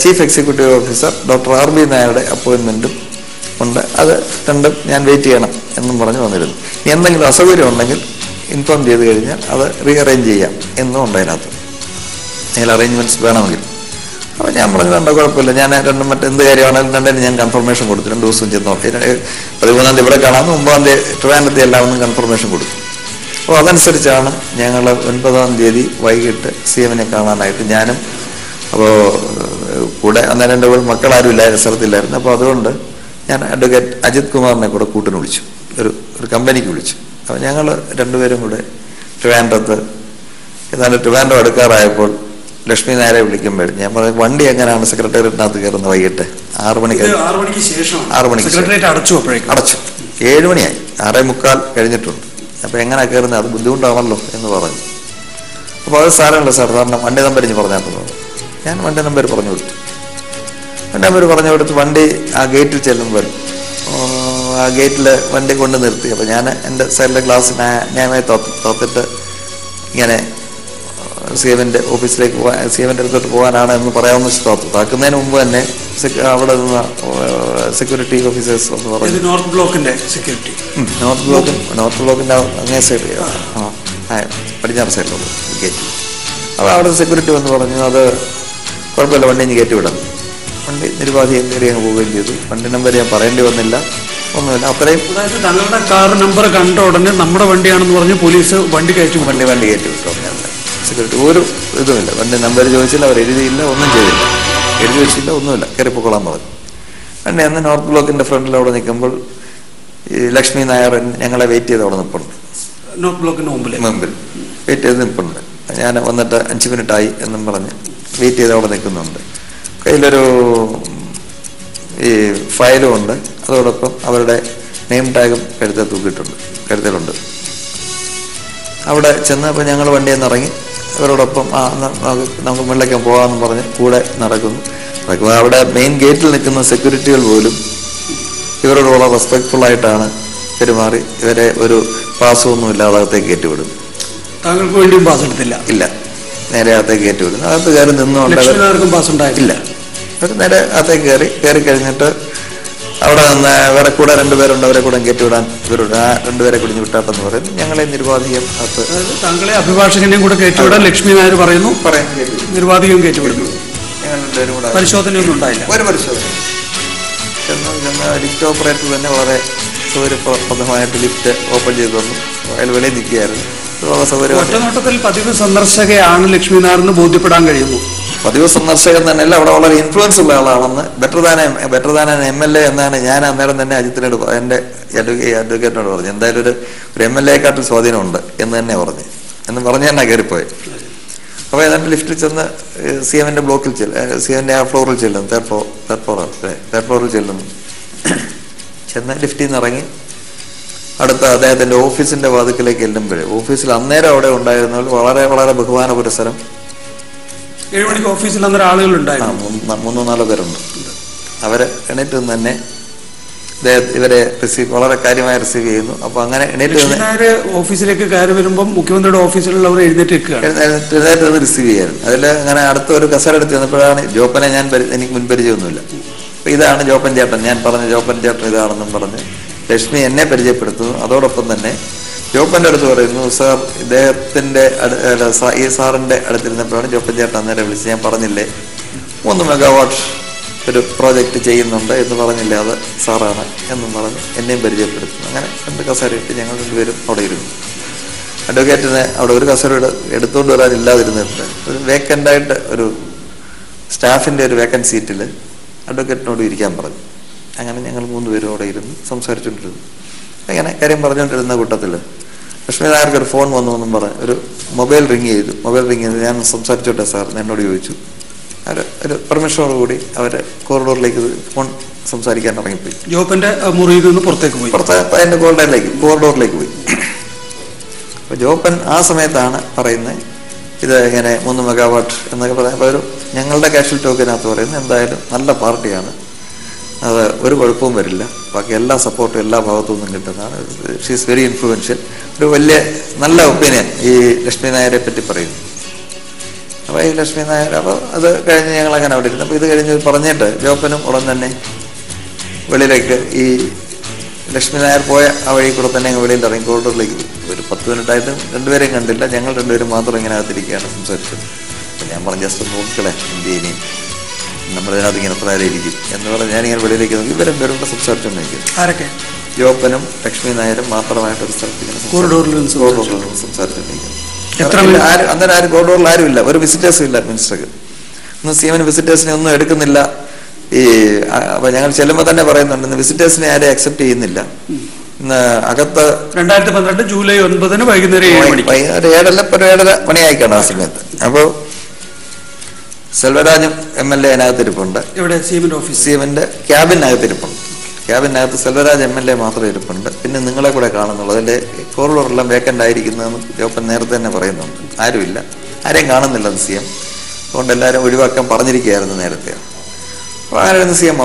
Chief executive officer doctor RB നായരുടെ അപ്പോയിൻമെൻറ്റും ഉണ്ട്. അത് രണ്ടും ഞാൻ വെയിറ്റ് ചെയ്യണം എന്നും പറഞ്ഞ് വന്നിരുന്നു. എന്തെങ്കിലും അസൗകര്യം ഉണ്ടെങ്കിൽ ഇൻഫോം ചെയ്ത് കഴിഞ്ഞാൽ അത് റീഅറേഞ്ച് ചെയ്യാം എന്നും ഉണ്ട് അതിനകത്ത്, അതിൽ അറേഞ്ച്മെൻറ്റ്സ് വേണമെങ്കിൽ. അപ്പോൾ ഞാൻ പറഞ്ഞു വേണ്ട, കുഴപ്പമില്ല, ഞാൻ രണ്ടും മറ്റെന്ത് കാര്യമാണെങ്കിലും രണ്ടിനും ഞാൻ കൺഫർമേഷൻ കൊടുത്തു. 2 ദിവസം ചെന്ന് നോക്കി. 13-ാം തീയതി ഇവിടെ കാണാമെന്ന് 9-ാം തീയതി ട്രിവാൻഡ്രത്തിൽ എല്ലാവരും കൺഫർമേഷൻ കൊടുത്തു. അപ്പോൾ അതനുസരിച്ചാണ് ഞങ്ങൾ 9-ാം തീയതി വൈകിട്ട് CMനെ കാണാനായിട്ട് ഞാനും, അപ്പോൾ കൂടെ അന്നേരം എൻ്റെ കൂടെ മക്കളാരും ഇല്ലായിരുന്നു, സ്ഥലത്തില്ലായിരുന്നു. അപ്പോൾ അതുകൊണ്ട് ഞാൻ അഡ്വക്കേറ്റ് അജിത് കുമാറിനെ കൂടെ കൂട്ടിന് വിളിച്ചു, ഒരു കമ്പനിക്ക് വിളിച്ചു. അപ്പോൾ ഞങ്ങൾ രണ്ടുപേരും കൂടെ ട്രിവാൻഡ്രത്ത്, എന്നാലും ട്രിവാൻഡ്രം എടുക്കാറായപ്പോൾ ലക്ഷ്മി നായരെ വിളിക്കുമ്പോൾ ഞാൻ പറഞ്ഞു, വണ്ടി എങ്ങനെയാണ് സെക്രട്ടേറിയറ്റിനകത്ത് കയറുന്നത്? വൈകിട്ട് 6 മണിക്ക് ശേഷം 6 മണിക്ക് അടച്ചു. 7 മണിയായി, 6:45 കഴിഞ്ഞിട്ടുണ്ട്. അപ്പോൾ എങ്ങനെ കയറുന്നത്? അത് ബുദ്ധിമുട്ടാണല്ലോ എന്ന് പറഞ്ഞു. അപ്പോൾ അത് സാരമല്ല സാർ, കാരണം വണ്ടി നമ്പർ ഇനി പറഞ്ഞാൽ തോന്നുന്നു. ഞാൻ വണ്ടി നമ്പർ പറഞ്ഞു കൊടുത്തു. വണ്ടി നമ്പർ പറഞ്ഞു കൊടുത്ത് വണ്ടി ആ ഗേറ്റിൽ ചെല്ലുമ്പോൾ ആ ഗേറ്റിൽ വണ്ടി കൊണ്ട് നിർത്തി. അപ്പോൾ ഞാൻ എൻ്റെ സൈഡിലെ ഗ്ലാസ് ന്യായമായി തോത്തിട്ട് ഇങ്ങനെ CMൻ്റെ ഓഫീസിലേക്ക് CMൻ്റെ അടുത്തോട്ട് പോകാനാണ് എന്ന് പറയാമെന്ന് വെച്ച് താക്കുന്നതിന് മുമ്പ് തന്നെ അവിടെ നിന്ന് സെക്യൂരിറ്റി ഓഫീസേഴ്സ് എന്ന് പറഞ്ഞു. നോർത്ത് ബ്ലോക്കിൻ്റെ സെക്യൂരിറ്റി, നോർത്ത് ബ്ലോക്കിൻ്റെ അങ്ങേ സൈഡ്, പടിഞ്ഞാറ് സൈഡിലുള്ള ഗേറ്റ്. അപ്പോൾ അവിടെ സെക്യൂരിറ്റി വന്ന് പറഞ്ഞു, അത് കുഴപ്പമില്ല, വണ്ടി ഇനി കയറ്റി വിടാം. വണ്ടി നിരുപാധികം കയറി അങ്ങ് പോവുകയും ചെയ്തു. വണ്ടി നമ്പർ ഞാൻ പറയേണ്ടി വന്നില്ല, ഒന്നുമില്ല. അത്രയും തങ്ങളുടെ കാർ നമ്പർ കണ്ട ഉടനെ നമ്മുടെ വണ്ടിയാണെന്ന് പറഞ്ഞ് പോലീസ് വണ്ടി കയറ്റി വിട്ടു. സെക്യൂരിറ്റി ഒരു ഇതുമില്ല, വണ്ടി നമ്പർ ചോദിച്ചില്ല, അവർ എഴുതിയില്ല, ഒന്നും ചെയ്തില്ല, എഴുതി വെച്ചില്ല, ഒന്നുമില്ല, കയറിപ്പൊക്കോളാൻ പറഞ്ഞു. വണ്ടി അന്ന് നോർത്ത് ബ്ലോക്കിൻ്റെ ഫ്രണ്ടിൽ അവിടെ നിൽക്കുമ്പോൾ ഈ ലക്ഷ്മി നായർ ഞങ്ങളെ വെയിറ്റ് ചെയ്ത് അവിടെ നിൽപ്പുണ്ട്. നോർത്ത് ബ്ലോക്കിൻ്റെ മുമ്പിൽ വെയിറ്റ് ചെയ്ത് നിൽപ്പുണ്ട്. ഞാൻ വന്നിട്ട് 5 മിനിറ്റായി എന്നും പറഞ്ഞ് വെയിറ്റ് ചെയ്ത് അവിടെ നിൽക്കുന്നുണ്ട്. കയ്യിലൊരു ഈ ഫയലും ഉണ്ട്, അതോടൊപ്പം അവരുടെ നെയിം ടാഗും കരുതലുണ്ട്. അവിടെ ചെന്നപ്പോൾ ഞങ്ങൾ വണ്ടിയിൽ നിന്ന് ഇറങ്ങി അവരോടൊപ്പം നമുക്ക് മുകളിലേക്ക് പോകാമെന്ന് പറഞ്ഞ് കൂടെ നടക്കുന്നു. അവിടെ മെയിൻ ഗേറ്റിൽ നിൽക്കുന്ന സെക്യൂരിറ്റികൾ പോലും ഇവരോട് വളരെ റെസ്പെക്ട്ഫുള്ളായിട്ടാണ് പെരുമാറി. ഇവരെ ഒരു പാസ്സൊന്നും ഇല്ലാതെ അകത്തേക്ക് കയറ്റിവിടും. താങ്കൾക്ക് വേണ്ടിയും പാസ് എടുത്തില്ല? ഇല്ല, നേരെ അകത്തേക്ക് കയറ്റിവിടും. അകത്ത് കയറി നിന്നുകൊണ്ട് ഇല്ല, അവർ നേരെ അകത്തേക്ക് കയറി കഴിഞ്ഞിട്ട് അവിടെ നിന്ന് വേറെ കൂടെ 2 പേരുണ്ട്, അവരെ കൂടെ കയറ്റിവിടാൻ ഇവരുണ്ട്. ആ 2 പേരെ കുടിഞ്ഞ് വിട്ടാട്ടെന്ന് പറയുന്നു. ഞങ്ങളെ നിർവാധികം താങ്കളെ അഭിഭാഷകനെയും കൂടെ കയറ്റിവിടാൻ ലക്ഷ്മി നായർ പറയുന്നു, നിർവാധികം കയറ്റിവിടുന്നു. ഞങ്ങൾ 2 പേരും കൂടെ പരിശോധനയൊന്നും ഉണ്ടായില്ല. ഒരു പരിശോധന ചെന്ന് ലിഫ്റ്റ് ഓപ്പറേറ്റർ തന്നെ വളരെ സൗകര്യപ്രദമായിട്ട് ലിഫ്റ്റ് ഓപ്പൺ ചെയ്തു തന്നു. അതിൽ വെളിയിൽ നിൽക്കുകയായിരുന്നു. ഒറ്റനോട്ടത്തിൽ പതിവ് സന്ദർശകയാണ് ലക്ഷ്മി നായറിന് ബോധ്യപ്പെടാൻ കഴിയുന്നു. പതിവ് സന്ദർശകൻ തന്നെയല്ല, അവിടെ വളരെ ഇൻഫ്ലുവൻസ് ഉള്ള ആളാണെന്ന് ബെറ്റർ ദാൻ MLA എന്നാണ് ഞാൻ അന്നേരം തന്നെ അജിത്തിനോട് എൻ്റെ അഡ്വക്കേറ്റിനോട് പറഞ്ഞു. എന്തായാലും ഒരു MLA-ക്കാട്ടിൽ സ്വാധീനമുണ്ട് എന്ന് തന്നെ എന്ന് പറഞ്ഞ് തന്നെ കയറിപ്പോയത്. അപ്പോൾ ഏതാണ്ട് ലിഫ്റ്റിൽ ചെന്ന് CMൻ്റെ ബ്ലോക്കിൽ CMൻ്റെ ആ ഫ്ലോറിൽ ചെല്ലുന്നു, തേർഡ് ഫ്ലോറിൽ ചെല്ലുന്നു. ചെന്ന് ലിഫ്റ്റിൽ നിന്ന് ഇറങ്ങി അടുത്ത അദ്ദേഹത്തിൻ്റെ ഓഫീസിൻ്റെ വാതിക്കലേക്ക് ചെല്ലുമ്പോഴേ ഓഫീസിൽ അന്നേരം അവിടെ ഉണ്ടായിരുന്നവർ വളരെ വളരെ ബഹുമാന പുരസ്സരം 7 മണിക്ക് ഓഫീസിൽ അന്നേരം ആളുകളുണ്ടായിരുന്നു. 3-4 പേരുണ്ട്. അവരെ എണീറ്റ് നിന്ന് തന്നെ ഇവരെ വളരെ കാര്യമായി റിസീവ് ചെയ്യുന്നു. അപ്പോൾ അങ്ങനെ എണീറ്റ് ഓഫീസിലേക്ക് കയറി വരുമ്പോൾ മുഖ്യമന്ത്രിയുടെ ഓഫീസിലുള്ളവർ എഴുന്നേറ്റ് റിസീവ് ചെയ്യായിരുന്നു. അതിൽ അങ്ങനെ അടുത്ത ഒരു കസേര എടുത്ത് ചെന്നപ്പോഴാണ് ജോപ്പനെ എനിക്ക് മുൻപരിചയമൊന്നുമില്ല. അപ്പോൾ ഇതാണ് ജോപ്പൻ ചേട്ടൻ, ഞാൻ പറഞ്ഞ ജോപ്പൻ ചേട്ടൻ ഇതാണെന്നും പറഞ്ഞ് ലക്ഷ്മി എന്നെ പരിചയപ്പെടുത്തുന്നു. അതോടൊപ്പം തന്നെ ജോപ്പൻ്റെ അടുത്ത് പറയുന്നു, സാർ ഇദ്ദേഹത്തിൻ്റെ ഈ സാറിൻ്റെ അടുത്തിരുന്നപ്പോഴാണ് ജോപ്പൻ ചേട്ടൻ അന്നേരം വിളിച്ച്, ഞാൻ പറഞ്ഞില്ലേ 3 മെഗാവാട്ട് ഒരു പ്രോജക്റ്റ് ചെയ്യുന്നുണ്ട് എന്ന് പറഞ്ഞില്ലേ, അത് സാറാണ് എന്നും പറഞ്ഞ് എന്നെയും പരിചയപ്പെടുത്തുന്നു. അങ്ങനെ 2 കസേര ഇട്ട് ഞങ്ങൾ 2 പേരും അവിടെ ഇരുന്നു. അഡ്വക്കേറ്റിനെ അവിടെ ഒരു കസേര എടുത്തുകൊണ്ട് വരാനില്ലാതിരുന്നിട്ട് ഒരു വേക്കൻ്റായിട്ട് ഒരു സ്റ്റാഫിൻ്റെ ഒരു വേക്കൻറ്റ് സീറ്റിൽ അഡ്വക്കേറ്റിനോട് ഇരിക്കാൻ പറഞ്ഞു. അങ്ങനെ ഞങ്ങൾ 3 പേരും അവിടെ ഇരുന്ന് സംസാരിച്ചുകൊണ്ടിരുന്നു. അങ്ങനെ കാര്യം പറഞ്ഞുകൊണ്ടിരുന്ന കൂട്ടത്തിൽ ലക്ഷ്മി നായർക്ക് ഒരു ഫോൺ വന്നു എന്നും പറഞ്ഞ് ഒരു മൊബൈൽ റിങ് ചെയ്തു. ഞാൻ സംസാരിച്ചോട്ടെ സാർ എന്നോട് ചോദിച്ചു. ഒരു പെർമിഷനോടുകൂടി അവരെ കോറിഡോറിലേക്ക് ഫോൺ സംസാരിക്കാൻ ഇറങ്ങിപ്പോയി. ജോപ്പൻ്റെ മുറിയിൽ നിന്ന് അതിൻ്റെ കോറിഡോറിലേക്ക് പോയി. അപ്പോൾ ജോപ്പൻ ആ സമയത്താണ് പറയുന്നത്, ഇത് ഇങ്ങനെ 3 മെഗാവാട്ട് എന്നൊക്കെ പറയാം. അപ്പോൾ ഞങ്ങളുടെ കാഷ്വൽ ടോക്കിനകത്ത് പറയുന്നത് എന്തായാലും നല്ല പാർട്ടിയാണ്, അത് ഒരു കുഴപ്പവും വരില്ല, ബാക്കി എല്ലാ സപ്പോർട്ടും എല്ലാ ഭാഗത്തു നിന്നും കിട്ടുന്നതാണ്. She is very influential. ഒരു വലിയ നല്ല ഒപ്പീനിയൻ ഈ ലക്ഷ്മി നായരെ പറ്റി പറയുന്നു. അപ്പോൾ ഈ ലക്ഷ്മി നായർ, അപ്പോൾ അത് കഴിഞ്ഞ് ഞങ്ങൾ അങ്ങനെ അവിടെ ഇരുന്നു. അപ്പോൾ ഇത് കഴിഞ്ഞ് പറഞ്ഞിട്ട് ജോപ്പനും ഉടൻ തന്നെ വെളിയിലേക്ക് ഈ ലക്ഷ്മി നായർ പോയ ആ വഴി കൂടെ തന്നെ അങ്ങ് വെളിയിൽ ഇറങ്ങി കോറിഡോറിലേക്ക് പോയി. ഒരു 10 മിനിറ്റായിട്ട് രണ്ടുപേരെയും കണ്ടില്ല, ഞങ്ങൾ രണ്ടുപേരും മാത്രം ഇങ്ങനെ അകത്തിരിക്കുകയാണ് സംസാരിച്ചത്. അപ്പോൾ ഞാൻ പറഞ്ഞു ജസ്റ്റ് നോക്കിക്കളെ ഇന്ത്യ ഇനിയും നമ്മളിതിനകത്ത് ഇങ്ങനെ എത്ര ഇരിക്കും എന്ന് പറഞ്ഞ് ഞാനിങ്ങനെ വെളിയിലേക്ക് നോക്കി. ഇവരും പേരും സംസാരിച്ചുകൊണ്ടിരിക്കും. ആരൊക്കെ? ജോപ്പനും ലക്ഷ്മി നായരും മാത്രമായിട്ട് ഒരു സ്ഥലത്ത് ഇങ്ങനെ സംസാരിച്ചുകൊണ്ടിരിക്കും. അന്നേരം ആരും കോറിഡോറിൽ ആരുമില്ല, ഒരു വിസിറ്റേഴ്സും ഇല്ല. മിനിസ്റ്റർക്ക് ഇന്ന് CM വിസിറ്റേഴ്സിനെ ഒന്നും എടുക്കുന്നില്ല. ഈ അപ്പൊ ഞങ്ങൾ ചെല്ലുമ്പോൾ തന്നെ പറയുന്നുണ്ട് ഇന്ന് വിസിറ്റേഴ്സിനെ ആരെയും അക്സെപ്റ്റ് ചെയ്യുന്നില്ല. ഇന്ന് അകത്ത് 2012 ജൂലൈ 9 വൈകുന്നേരം 7:30 മണിയായിക്കാണ് ആ സമയത്ത്. അപ്പോൾ സെൽവരാജും MLA അതിനകത്തിരിപ്പുണ്ട്. CMന്റെ ക്യാബിനകത്തിരിപ്പുണ്ട്. ക്യാബിനകത്ത് സെൽവരാജ് MLA മാത്രം ഇരിപ്പുണ്ട്. പിന്നെ നിങ്ങളെ കൂടെ കാണുന്നുള്ളൂ. അതിന്റെ കോറിഡോറെല്ലാം വേക്കൻ്റ് ആയിരിക്കുന്നതെന്ന് ജോപ്പൻ നേരത്തെ തന്നെ പറയുന്നുണ്ട്. ആരുമില്ല, ആരെയും കാണുന്നില്ല CM. അതുകൊണ്ട് എല്ലാവരും ഒഴിവാക്കാൻ പറഞ്ഞിരിക്കുകയായിരുന്നു നേരത്തെ. അപ്പോൾ അങ്ങനെ CM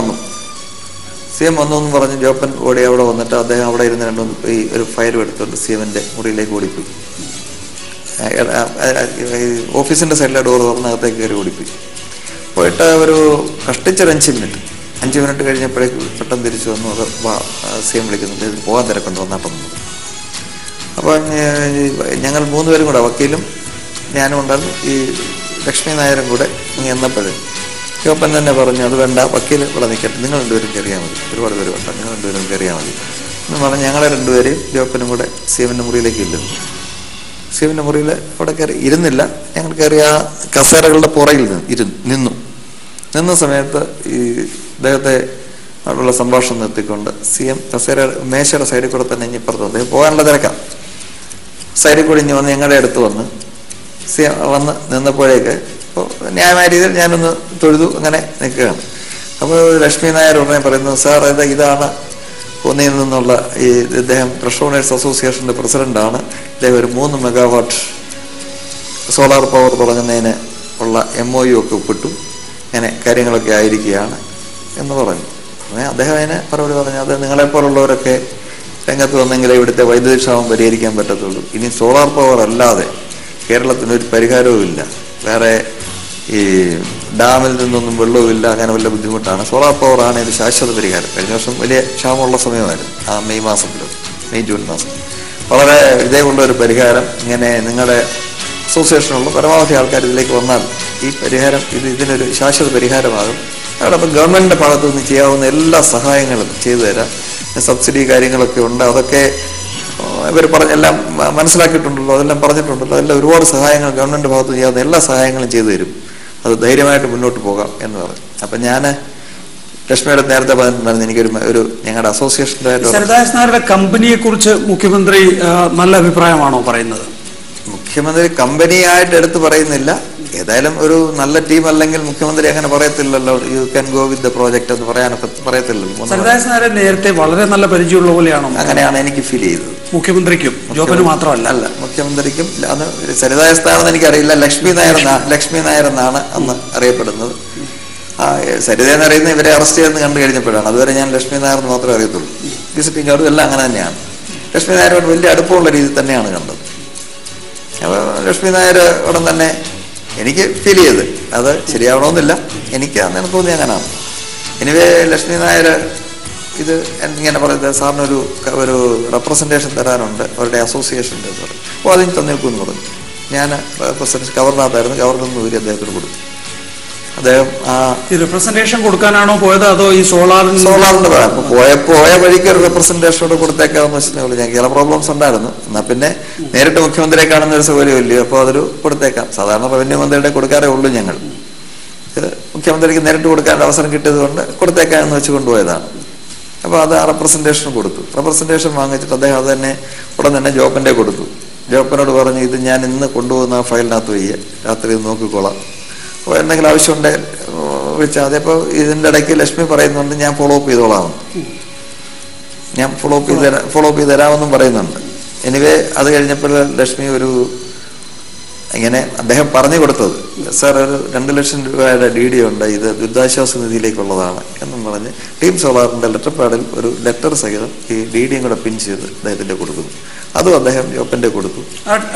വന്നു എന്ന് പറഞ്ഞ് ജോപ്പൻ ഓടി അവിടെ വന്നിട്ട് അദ്ദേഹം അവിടെ ഇരുന്ന് ഈ ഒരു ഫയലും എടുത്തുകൊണ്ട് CMന്റെ മുറിയിലേക്ക് ഓടിപ്പോയി. ഓഫീസിന്റെ സൈഡിലെ ഡോർ തുറന്നകത്തേക്ക് കയറി ഓടിപ്പോയി. പോയിട്ട് ഒരു കഷ്ടിച്ചൊരു 5 മിനിറ്റ് കഴിഞ്ഞപ്പോഴേക്ക് പെട്ടെന്ന് തിരിച്ചു വന്നു. അത് CM വിളിക്കുന്നുണ്ട്, ഇത് പോകാൻ തിരക്കുണ്ട്, വന്നാട്ടം. അപ്പോൾ ഞങ്ങൾ 3 പേരും കൂടെ, വക്കീലും ഞാനും ഉണ്ടായിരുന്നു, ഈ ലക്ഷ്മി നായരും കൂടെ എന്നപ്പോഴേ ജോപ്പൻ തന്നെ പറഞ്ഞു അത് വേണ്ട, വക്കീൽ ഇവിടെ നിൽക്കട്ടെ, നിങ്ങൾ രണ്ടുപേരും കയറിയാൽ മതി, ഒരുപാട് പേര് വേണ്ട, നിങ്ങൾ രണ്ടുപേരും കയറിയാൽ മതി എന്ന് പറഞ്ഞ് ഞങ്ങളെ രണ്ടുപേരെയും ജോപ്പനും കൂടെ CMന്റെ മുറിയിലേക്ക് ഇല്ലുന്നു. CMന്റെ മുറിയിൽ അവിടെ കയറി ഇരുന്നില്ല. ഞങ്ങൾ കയറി ആ കസേരകളുടെ പുറയിൽ നിന്ന സമയത്ത് ഈ അദ്ദേഹത്തെ അവിടെയുള്ള സംഭാഷണം നിർത്തിക്കൊണ്ട് CM കസേര മേശയുടെ സൈഡിൽ കൂടെ തന്നെ ഇപ്പുറത്ത് അദ്ദേഹം പോകാനുള്ള തിരക്കാം. സൈഡിൽ കൂടി ഇനി വന്ന് ഞങ്ങളുടെ അടുത്ത് വന്ന് CM വന്ന് നിന്നപ്പോഴേക്ക് അപ്പോൾ ന്യായമായ രീതിയിൽ ഞാനൊന്ന് തൊഴുതു അങ്ങനെ നിൽക്കുകയാണ്. അപ്പോൾ ലക്ഷ്മി നായർ ഉടനെ പറയുന്നു, സാർ ഇതാണ് ഒന്നിൽ നിന്നുള്ള ഈ ഇദ്ദേഹം ട്രഷ് ഓണേഴ്സ് അസോസിയേഷൻ്റെ പ്രസിഡന്റാണ്. ഇദ്ദേഹം ഒരു 3 മെഗാവാട്ട് സോളാർ പവർ തുടങ്ങുന്നതിന് ഉള്ള MOU ഒക്കെ ഒപ്പിട്ടു, ഇങ്ങനെ കാര്യങ്ങളൊക്കെ ആയിരിക്കുകയാണ് എന്ന് പറഞ്ഞു. അദ്ദേഹം അതിനെ മറുപടി പറഞ്ഞു, അത് നിങ്ങളെപ്പോലുള്ളവരൊക്കെ രംഗത്ത് വന്നെങ്കിലേ ഇവിടുത്തെ വൈദ്യുതി ക്ഷാമം പരിഹരിക്കാൻ പറ്റത്തുള്ളൂ. ഇനി സോളാർ പവർ അല്ലാതെ കേരളത്തിനൊരു പരിഹാരവുമില്ല, വേറെ ഈ ഡാമിൽ നിന്നൊന്നും വെള്ളവുമില്ല, അങ്ങനെ വല്ല ബുദ്ധിമുട്ടാണ്. സോളാർ പവറാണ് ഇത് ശാശ്വത പരിഹാരം. കഴിഞ്ഞ വർഷം വലിയ ക്ഷാമമുള്ള സമയമായിരുന്നു, ആ മെയ് ജൂൺ മാസം. വളരെ ഇതേയുള്ള ഒരു പരിഹാരം ഇങ്ങനെ നിങ്ങളുടെ അസോസിയേഷനുള്ള പരമാവധി ആൾക്കാർ ഇതിലേക്ക് വന്നാൽ ഈ പരിഹാരം ഇതിനൊരു ശാശ്വത പരിഹാരമാകും. അതോടൊപ്പം ഗവൺമെന്റിന്റെ ഭാഗത്തു നിന്ന് ചെയ്യാവുന്ന എല്ലാ സഹായങ്ങളും ചെയ്തു തരാം. സബ്സിഡി കാര്യങ്ങളൊക്കെ ഉണ്ട്, അതൊക്കെ ഇവർ പറഞ്ഞെല്ലാം മനസ്സിലാക്കിയിട്ടുണ്ടല്ലോ, അതെല്ലാം പറഞ്ഞിട്ടുണ്ടല്ലോ. അതെല്ലാം ഒരുപാട് സഹായങ്ങൾ ഗവൺമെന്റ് ഭാഗത്ത് ചെയ്യാവുന്ന എല്ലാ സഹായങ്ങളും ചെയ്തു തരും, അത് ധൈര്യമായിട്ട് മുന്നോട്ട് പോകാം എന്ന് പറഞ്ഞു. അപ്പം ഞാൻ ലക്ഷ്മിയുടെ നേരത്തെ പറഞ്ഞിട്ടുണ്ടായിരുന്നു എനിക്കൊരു ഞങ്ങളുടെ അസോസിയേഷൻ്റെ കമ്പനിയെ കുറിച്ച് മുഖ്യമന്ത്രി നല്ല അഭിപ്രായമാണോ പറയുന്നത്? മുഖ്യമന്ത്രി കമ്പനിയായിട്ട് എടുത്ത് പറയുന്നില്ല. ഏതായാലും ഒരു നല്ല ടീം അല്ലെങ്കിൽ മുഖ്യമന്ത്രി അങ്ങനെ പറയത്തില്ലല്ലോ, you can go with the project എന്ന് പറയാനൊക്കെ പറയത്തില്ലല്ലോ. നേരത്തെ വളരെ നല്ല പരിചയമുള്ള പോലെയാണോ? അങ്ങനെയാണ് എനിക്ക് ഫീൽ ചെയ്തത്. മുഖ്യമന്ത്രിക്കും ജോബിന് മാത്രമല്ല, അല്ല മുഖ്യമന്ത്രിക്കും അന്ന് സരിതായസ്ഥാണെന്ന് എനിക്കറിയില്ല, ലക്ഷ്മി നായർ എന്നാണ് അന്ന് അറിയപ്പെടുന്നത്. സരിത എന്ന് അറിയുന്ന ഇവരെ അറസ്റ്റ് ചെയ്തെന്ന് കണ്ടു കഴിഞ്ഞപ്പോഴാണ്. അതുവരെ ഞാൻ ലക്ഷ്മി നായർ എന്ന് മാത്രമേ അറിയത്തുള്ളൂ. വിസിറ്റിംഗ് കാർഡും എല്ലാം അങ്ങനെ തന്നെയാണ്. ലക്ഷ്മി നായരോട് വലിയ അടുപ്പമുള്ള രീതിയിൽ തന്നെയാണ് കണ്ടത്. അപ്പോൾ ലക്ഷ്മി നായർ ഉടൻ തന്നെ എനിക്ക് ഫീൽ ചെയ്ത്, അത് ശരിയാവണമെന്നില്ല, എനിക്ക് അങ്ങനെ തോന്നി അങ്ങനെയാണ്. എനിവേ ലക്ഷ്മി നായർ ഇത് ഇങ്ങനെ പറയുന്നത് സാറിനൊരു റെപ്രസെൻറ്റേഷൻ തരാനുണ്ട് അവരുടെ അസോസിയേഷൻ്റെ എന്ന് പറയും. അപ്പോൾ അതിന് തന്നേക്കുമെന്ന് പറഞ്ഞു. ഞാൻ റെപ്രസെൻറ്റേഷൻ ഗവർണറായിരുന്നു, ഗവർണറിന് ഊരി അദ്ദേഹത്തിന് കൊടുത്തു. അദ്ദേഹം ഈ റെപ്രസെന്റേഷൻ കൊടുക്കാനാണോ പോയത് അതോ ഈ സോളാറിന്റെ പോയ വഴിക്ക് ഒരു റെപ്രസെന്റേഷനോട് കൊടുത്തേക്കാമെന്ന് വെച്ചിട്ടുണ്ടെങ്കിൽ ഞങ്ങൾക്ക് ചില പ്രോബ്ലംസ് ഉണ്ടായിരുന്നു. എന്നാൽ പിന്നെ നേരിട്ട് മുഖ്യമന്ത്രിയെ കാണുന്ന ഒരു സൗകര്യമില്ലയോ, അപ്പോൾ അതൊരു കൊടുത്തേക്കാം. സാധാരണ റവന്യൂ മന്ത്രിയുടെ കൊടുക്കാറേ ഉള്ളൂ ഞങ്ങൾ. മുഖ്യമന്ത്രിക്ക് നേരിട്ട് കൊടുക്കാൻ അവസരം കിട്ടിയത് കൊണ്ട് കൊടുത്തേക്കാം എന്ന് വെച്ച് കൊണ്ടുപോയതാണ്. അപ്പോൾ അത് ആ റെപ്രസെന്റേഷൻ കൊടുത്തു. റെപ്രസെന്റേഷൻ വാങ്ങിച്ചിട്ട് അദ്ദേഹം അത് തന്നെ ഉടൻ തന്നെ ജോപ്പൻ്റെ കൊടുത്തു. ജോപ്പനോട് പറഞ്ഞു, ഇത് ഞാൻ ഇന്ന് കൊണ്ടുപോകുന്ന ആ ഫയലിനകത്ത് വയ്യ, രാത്രി ഇത് നോക്കിക്കോളാം, അപ്പോൾ എന്തെങ്കിലും ആവശ്യമുണ്ടെങ്കിൽ വിളിച്ചാൽ മതി. അപ്പോൾ ഇതിൻ്റെ ഇടയ്ക്ക് ലക്ഷ്മി പറയുന്നുണ്ട് ഞാൻ ഫോളോ അപ്പ് ചെയ്തോളാം, ഞാൻ ഫോളോ അപ്പ് ചെയ്ത് തരാമെന്നും പറയുന്നുണ്ട്. എനിവേ അത് കഴിഞ്ഞപ്പോൾ ലക്ഷ്മി ഇങ്ങനെ അദ്ദേഹം പറഞ്ഞു കൊടുത്തത്, സാർ ഒരു 2 ലക്ഷം രൂപയുടെ DD ഉണ്ട്, ഇത് ദുരിതാശ്വാസ നിധിയിലേക്കുള്ളതാണ് എന്നും പറഞ്ഞ് ടീം സോളാറിന്റെ ലെറ്റർ പാഡിൽ ഒരു ലെറ്റർ സഹിതം ഈ DDയും കൂടെ പിൻ ചെയ്ത് അദ്ദേഹത്തിന്റെ കൊടുക്കുന്നു. അതും അദ്ദേഹം ജോപ്പന്റെ കൊടുത്തു.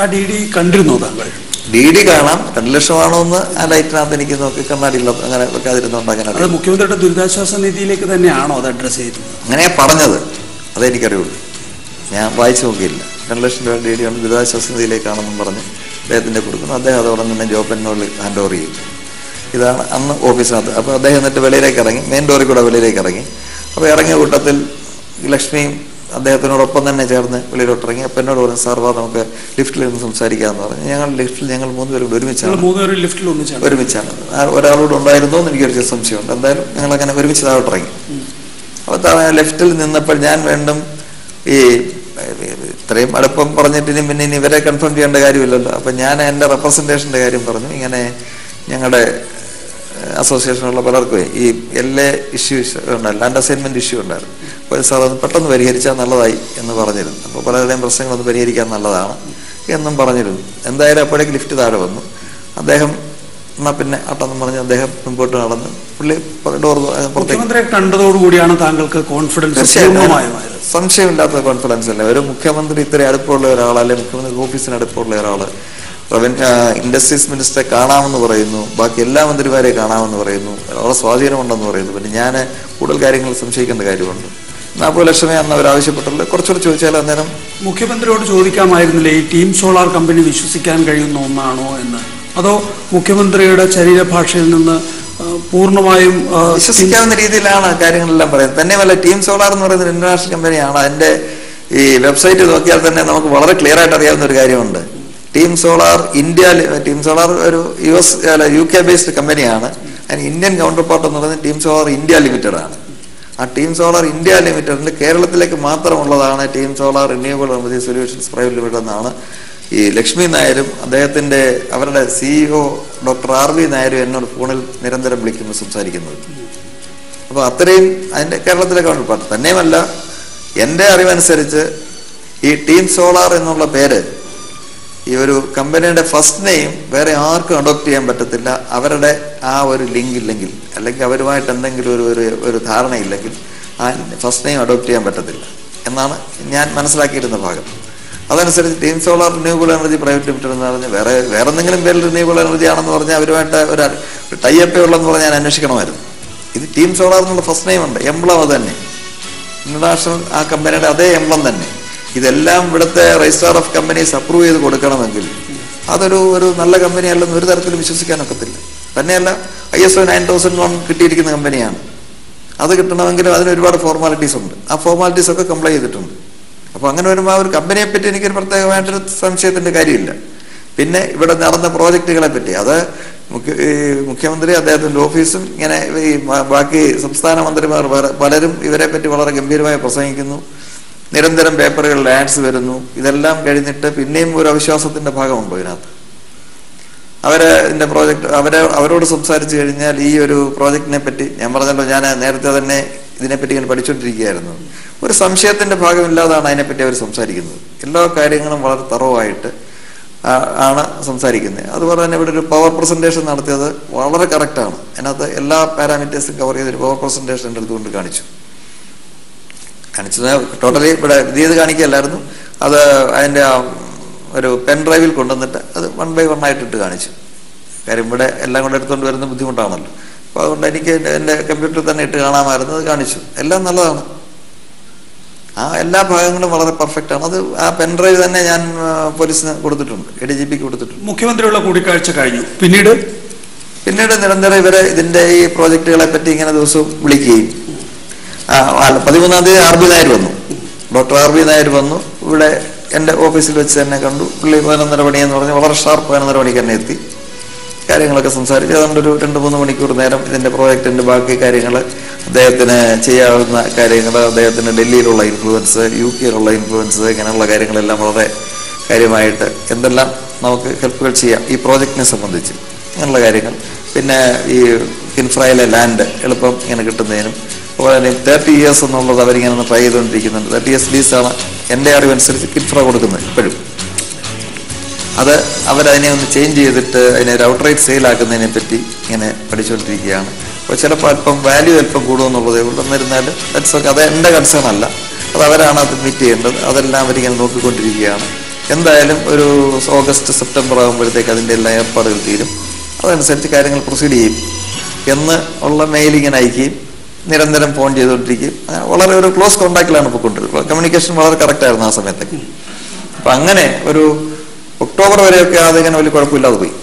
ആ DD കണ്ടിരുന്നോ താങ്കൾ? DD കാണാം. 2 ലക്ഷമാണോ എന്ന് ആ ലൈറ്റിനകത്ത് എനിക്ക് നോക്കി കണ്ണാടിയില്ല അങ്ങനെ വെക്കാതിരുന്നോണ്ട് അങ്ങനെ. അത് മുഖ്യമന്ത്രിയുടെ ദുരിതാശ്വാസ നിധിയിലേക്ക് തന്നെയാണോ അത് അഡ്രസ് ചെയ്തത്? അങ്ങനെയാ പറഞ്ഞത്, അതെനിക്കറിയുള്ളൂ. ഞാൻ വായിച്ചു നോക്കിയില്ല. 2 ലക്ഷം രൂപ DD ആണ് ദുരിതാശ്വാസ നിധിയിലേക്കാണെന്നും പറഞ്ഞ് അദ്ദേഹത്തിൻ്റെ കൊടുക്കുന്നു. അദ്ദേഹം അതോടെ തന്നെ ജോബിനോട് ഹാൻഡ് ഓവർ ചെയ്യും. ഇതാണ് അന്ന് ഓഫീസിനകത്ത്. അപ്പോൾ അദ്ദേഹം എന്നിട്ട് വെളിയിലേക്ക് ഇറങ്ങി, മെയിൻ ഡോറിൽ കൂടെ വെളിയിലേക്ക് ഇറങ്ങി. അപ്പോൾ ഇറങ്ങിയ കൂട്ടത്തിൽ ലക്ഷ്മിയും അദ്ദേഹത്തിനോടൊപ്പം തന്നെ ചേർന്ന് വെളിയിലോട്ട് ഇറങ്ങി. അപ്പം എന്നോട് പറഞ്ഞു, സാർ വാ നമുക്ക് ലിഫ്റ്റിൽ നിന്ന് സംസാരിക്കാമെന്ന് പറഞ്ഞു. ഞങ്ങൾ 3 പേരും ഒരുമിച്ചാണ്. ഒരാളോട് ഉണ്ടായിരുന്നോ എന്ന് എനിക്കൊരു സംശയമുണ്ട്. എന്തായാലും ഞങ്ങളങ്ങനെ ഒരുമിച്ച് താഴോട്ട് ഇറങ്ങി. അപ്പോൾ ലെഫ്റ്റിൽ നിന്നപ്പോൾ ഞാൻ വീണ്ടും ഈ ഇത്രയും അടുപ്പം പറഞ്ഞിട്ട് പിന്നെ ഇവരെ കൺഫേം ചെയ്യേണ്ട കാര്യമില്ലല്ലോ. അപ്പം ഞാൻ എൻ്റെ റെപ്രസെൻറ്റേഷൻ്റെ കാര്യം പറഞ്ഞു. ഇങ്ങനെ ഞങ്ങളുടെ അസോസിയേഷനുള്ള പലർക്കും ഈ LA ഇഷ്യൂസ് ഉണ്ടായിരുന്നു, ലാൻഡ് അസൈൻമെൻറ്റ് ഇഷ്യൂ ഉണ്ടായിരുന്നു. അപ്പോൾ സാർ അത് പെട്ടെന്ന് പരിഹരിച്ചാൽ നല്ലതായി എന്ന് പറഞ്ഞിരുന്നു. അപ്പോൾ പലരുടെയും പ്രശ്നങ്ങളൊന്ന് പരിഹരിക്കാൻ നല്ലതാണ് എന്നും പറഞ്ഞിരുന്നു. എന്തായാലും അപ്പോഴേക്ക് ലിഫ്റ്റ് താഴെ വന്നു. അദ്ദേഹം എന്നാൽ പിന്നെ ആട്ടെന്ന് പറഞ്ഞ് അദ്ദേഹം മുമ്പോട്ട് നടന്ന് പുള്ളി ഡോർ മുഖ്യമന്ത്രിയെ കണ്ടതോടുകൂടിയാണ് താങ്കൾക്ക് കോൺഫിഡൻസ്? സംശയമില്ലാത്ത കോൺഫിഡൻസ് അല്ലേ. ഒരു മുഖ്യമന്ത്രി ഇത്രയും അടുപ്പമുള്ള ഒരാൾ, അല്ലെങ്കിൽ മുഖ്യമന്ത്രി ഓഫീസിന് അടുപ്പമുള്ള ഒരാൾ ഇൻഡസ്ട്രീസ് മിനിസ്റ്ററെ കാണാമെന്ന് പറയുന്നു, ബാക്കി എല്ലാ മന്ത്രിമാരെയും കാണാമെന്ന് പറയുന്നു, വളരെ സ്വാധീനമുണ്ടെന്ന് പറയുന്നു. പിന്നെ ഞാൻ കൂടുതൽ കാര്യങ്ങൾ സംശയിക്കേണ്ട കാര്യമുണ്ട്. 40 ലക്ഷമേ അന്ന് അവർ ആവശ്യപ്പെട്ടുള്ളൂ. കുറച്ചുകൂടി ചോദിച്ചാൽ അന്നേരം മുഖ്യമന്ത്രിയോട് ചോദിക്കാമായിരുന്നില്ലേ ഈ ടീം സോളാർ കമ്പനി വിശ്വസിക്കാൻ കഴിയുന്ന ഒന്നാണോ എന്ന്? അതോ മുഖ്യമന്ത്രിയുടെ ശരീരഭാഷയിൽ നിന്ന് പൂർണ്ണമായും വിശ്വസിക്കാവുന്ന രീതിയിലാണ് കാര്യങ്ങളെല്ലാം പറയുന്നത്? തന്നെയുമല്ല, ടീം സോളാർ എന്ന് പറയുന്നത് ഇന്റർനാഷണൽ കമ്പനിയാണ്. അതിന്റെ ഈ വെബ്സൈറ്റ് നോക്കിയാൽ തന്നെ നമുക്ക് വളരെ ക്ലിയർ ആയിട്ട് അറിയാവുന്ന ഒരു കാര്യമുണ്ട്. ടീം സോളാർ ഒരു UK ബേസ്ഡ് കമ്പനിയാണ്. അതിന് ഇന്ത്യൻ കൗണ്ടർ പാർട്ട് എന്ന് പറയുന്നത് ടീം സോളാർ ഇന്ത്യ ലിമിറ്റഡ് ആണ്. ആ ടീം സോളാർ ഇന്ത്യ ലിമിറ്റഡിൽ കേരളത്തിലേക്ക് മാത്രമുള്ളതാണ് team solar renewable energy solutions private limited എന്നാണ് ഈ ലക്ഷ്മി നായരും അവരുടെ CEO ഡോക്ടർ RV നായരും എന്നോട് ഫോണിൽ നിരന്തരം വിളിക്കുമ്പോൾ സംസാരിക്കുന്നത്. അപ്പോൾ അത്രയും അതിൻ്റെ കേരളത്തിലെ കൗണ്ടർ പാർട്ട്. തന്നെയുമല്ല, എൻ്റെ അറിവനുസരിച്ച് ഈ ടീം സോളാർ എന്നുള്ള പേര്, ഈ ഒരു കമ്പനിയുടെ ഫസ്റ്റ് നെയിം വേറെ ആർക്കും അഡോപ്റ്റ് ചെയ്യാൻ പറ്റത്തില്ല. അവരുടെ ആ ഒരു ലിങ്ക് ഇല്ലെങ്കിൽ, അല്ലെങ്കിൽ അവരുമായിട്ട് എന്തെങ്കിലും ഒരു ധാരണയില്ലെങ്കിൽ ആ ഫസ്റ്റ് നെയിം അഡോപ്റ്റ് ചെയ്യാൻ പറ്റത്തില്ല എന്നാണ് ഞാൻ മനസ്സിലാക്കിയിരുന്ന ഭാഗം. അതനുസരിച്ച് team solar renewable energy private limited എന്ന് പറഞ്ഞ് വേറെ എന്തെങ്കിലും പേരിൽ റിന്യൂവബിൾ എനർജി ആണെന്ന് പറഞ്ഞാൽ അവരുമായിട്ട് ഒരു ടൈപ്പ് ഉള്ളതെന്ന് പറഞ്ഞാൽ ഞാൻ അന്വേഷിക്കണമായിരുന്നു. ഇത് ടീം സോളാർ എന്നുള്ള ഫസ്റ്റ് നെയിം ഉണ്ട്, എംബ്ലം അത് തന്നെ, ഇന്റർനാഷണൽ ആ കമ്പനിയുടെ അതേ എംബ്ലം തന്നെ. ഇതെല്ലാം ഇവിടുത്തെ രജിസ്ട്രാർ ഓഫ് കമ്പനീസ് അപ്രൂവ് ചെയ്ത് കൊടുക്കണമെങ്കിൽ അതൊരു നല്ല കമ്പനി അല്ലെന്ന് ഒരു തരത്തിലും വിശ്വസിക്കാനൊക്കത്തില്ല. തന്നെയല്ല, ISO 9001 കിട്ടിയിരിക്കുന്ന കമ്പനിയാണ്. അത് കിട്ടണമെങ്കിലും അതിന് ഒരുപാട് ഫോർമാലിറ്റീസ് ഉണ്ട്. ആ ഫോർമാലിറ്റീസ് ഒക്കെ കംപ്ലൈ ചെയ്തിട്ടുണ്ട്. അപ്പോൾ അങ്ങനെ വരുമ്പോൾ ആ ഒരു കമ്പനിയെ പറ്റി എനിക്കൊരു പ്രത്യേകമായിട്ടൊരു സംശയത്തിൻ്റെ കാര്യമില്ല. പിന്നെ ഇവിടെ നടന്ന പ്രോജക്റ്റുകളെ പറ്റി അത് മുഖ്യമന്ത്രി അദ്ദേഹത്തിൻ്റെ ഓഫീസും ഇങ്ങനെ ഈ ബാക്കി സംസ്ഥാന മന്ത്രിമാർ പലരും ഇവരെ പറ്റി വളരെ ഗംഭീരമായി പ്രസംഗിക്കുന്നു. നിരന്തരം പേപ്പറുകളിൽ ആഡ്സ് വരുന്നു. ഇതെല്ലാം കഴിഞ്ഞിട്ട് പിന്നെയും ഒരു അവിശ്വാസത്തിന്റെ ഭാഗമുണ്ടോ ഇതിനകത്ത്? ഇതിന്റെ പ്രോജക്റ്റ് അവരോട് സംസാരിച്ചു കഴിഞ്ഞാൽ ഈ ഒരു പ്രോജക്റ്റിനെ പറ്റി ഞാൻ പറഞ്ഞല്ലോ, ഞാൻ നേരത്തെ തന്നെ ഇതിനെപ്പറ്റി ഇങ്ങനെ പഠിച്ചുകൊണ്ടിരിക്കുകയായിരുന്നു. ഒരു സംശയത്തിന്റെ ഭാഗമില്ലാതാണ് അതിനെപ്പറ്റി അവർ സംസാരിക്കുന്നത്. എല്ലാ കാര്യങ്ങളും വളരെ തറവായിട്ട് ആണ് സംസാരിക്കുന്നത്. അതുപോലെ തന്നെ ഇവിടെ ഒരു പവർ പ്രസന്റേഷൻ നടത്തിയത് വളരെ കറക്റ്റാണ്. അതിനകത്ത് എല്ലാ പാരാമീറ്റേഴ്സും കവർ ചെയ്തൊരു പവർ പ്രസന്റേഷൻ എൻ്റെ അടുത്തുകൊണ്ട് കാണിച്ചത് ടോട്ടലി ഇവിടെ ഇത് ചെയ്ത് കാണിക്കുകയല്ലായിരുന്നു. അത് അതിൻ്റെ ഒരു പെൻ ഡ്രൈവിൽ കൊണ്ടുവന്നിട്ട് അത് 1 by 1 ആയിട്ടിട്ട് കാണിച്ചു. കാര്യം ഇവിടെ എല്ലാം കൂടെ എടുത്തുകൊണ്ട് വരുന്ന ബുദ്ധിമുട്ടാണല്ലോ. അപ്പോൾ അതുകൊണ്ട് എനിക്ക് എൻ്റെ കമ്പ്യൂട്ടറിൽ തന്നെ ഇട്ട് കാണാമായിരുന്നു. അത് കാണിച്ചു. എല്ലാം നല്ലതാണ്. ആ എല്ലാ ഭാഗങ്ങളും വളരെ പെർഫെക്റ്റ് ആണ്. അത് ആ പെൻ ഡ്രൈവ് തന്നെ ഞാൻ പോലീസിന് കൊടുത്തിട്ടുണ്ട്, ADGPക്ക് കൊടുത്തിട്ടുണ്ട്. മുഖ്യമന്ത്രിയുള്ള കൂടിക്കാഴ്ച കഴിഞ്ഞു. പിന്നീട് നിരന്തരം ഇവരെ ഇതിൻ്റെ ഈ പ്രോജക്റ്റുകളെ പറ്റി ഇങ്ങനെ ദിവസവും വിളിക്കുകയും 13-ാം തീയതി RB നായർ വന്നു, ഡോക്ടർ RB നായർ വന്നു. ഇവിടെ എൻ്റെ ഓഫീസിൽ വെച്ച് തന്നെ കണ്ടു. പുള്ളി 11:30 മണിയെന്ന് പറഞ്ഞ് വളരെ ഷാർപ്പ് 11:30 മണിക്ക് തന്നെ എത്തി. കാര്യങ്ങളൊക്കെ സംസാരിച്ച് അതുകൊണ്ട് ഒരു 2-3 മണിക്കൂർ നേരം ഇതിൻ്റെ പ്രോജക്റ്റിൻ്റെ ബാക്കി കാര്യങ്ങൾ, അദ്ദേഹത്തിന് ചെയ്യാവുന്ന കാര്യങ്ങൾ, അദ്ദേഹത്തിന് ഡൽഹിയിലുള്ള ഇൻഫ്ലുവൻസ്, UK-യിലുള്ള ഇൻഫ്ലുവൻസ്, ഇങ്ങനെയുള്ള കാര്യങ്ങളെല്ലാം വളരെ കാര്യമായിട്ട് എന്തെല്ലാം നമുക്ക് ഹെൽപ്പുകൾ ചെയ്യാം ഈ പ്രോജക്റ്റിനെ സംബന്ധിച്ച് അങ്ങനെയുള്ള കാര്യങ്ങൾ. പിന്നെ ഈ കിൻഫ്രയിലെ ലാൻഡ് എളുപ്പം ഇങ്ങനെ കിട്ടുന്നതിനും, അതുപോലെ 30 years എന്നുള്ളത് അവരിങ്ങനെ ട്രൈ ചെയ്തുകൊണ്ടിരിക്കുന്നുണ്ട്. 30 years ലീസാണ് എൻ്റെ അറിവനുസരിച്ച് കിൻഫ്ര കൊടുക്കുന്നത് ഇപ്പോഴും. അത് അവരതിനെ ഒന്ന് ചേഞ്ച് ചെയ്തിട്ട് അതിനെ ഒരു ഔട്ട്റൈറ്റ് സെയിലാക്കുന്നതിനെ പറ്റി ഇങ്ങനെ പഠിച്ചുകൊണ്ടിരിക്കുകയാണ്. അപ്പോൾ ചിലപ്പോൾ അല്പം വാല്യൂ അല്പം കൂടുമെന്നുള്ളതേ ഉള്ളൂ. എന്നിരുന്നാലും ദാറ്റ്സ് ഓക്കെ. അത് എൻ്റെ കൺസേൺ അല്ല, അത് അവരാണ് അത് മീറ്റ് ചെയ്യേണ്ടത്. അതെല്ലാം അവരിങ്ങനെ നോക്കിക്കൊണ്ടിരിക്കുകയാണ്. എന്തായാലും ഒരു ഓഗസ്റ്റ് സെപ്റ്റംബർ ആകുമ്പോഴത്തേക്ക് അതിൻ്റെ എല്ലാ ഏർപ്പാടുകൾ തീരും, അതനുസരിച്ച് കാര്യങ്ങൾ പ്രൊസീഡ് ചെയ്യും എന്ന് ഉള്ള മെയിൽ ഇങ്ങനെ അയക്കുകയും നിരന്തരം ഫോൺ ചെയ്തുകൊണ്ടിരിക്കുകയും വളരെ ഒരു ക്ലോസ് കോണ്ടാക്റ്റിലാണ് പോയിക്കൊണ്ടിരുന്നത്. കമ്മ്യൂണിക്കേഷൻ വളരെ കറക്റ്റായിരുന്നു ആ സമയത്തൊക്കെ. അപ്പം അങ്ങനെ ഒരു ഒക്ടോബർ വരെയൊക്കെ അതിങ്ങനെ വലിയ കുഴപ്പമില്ലാതെ പോയി.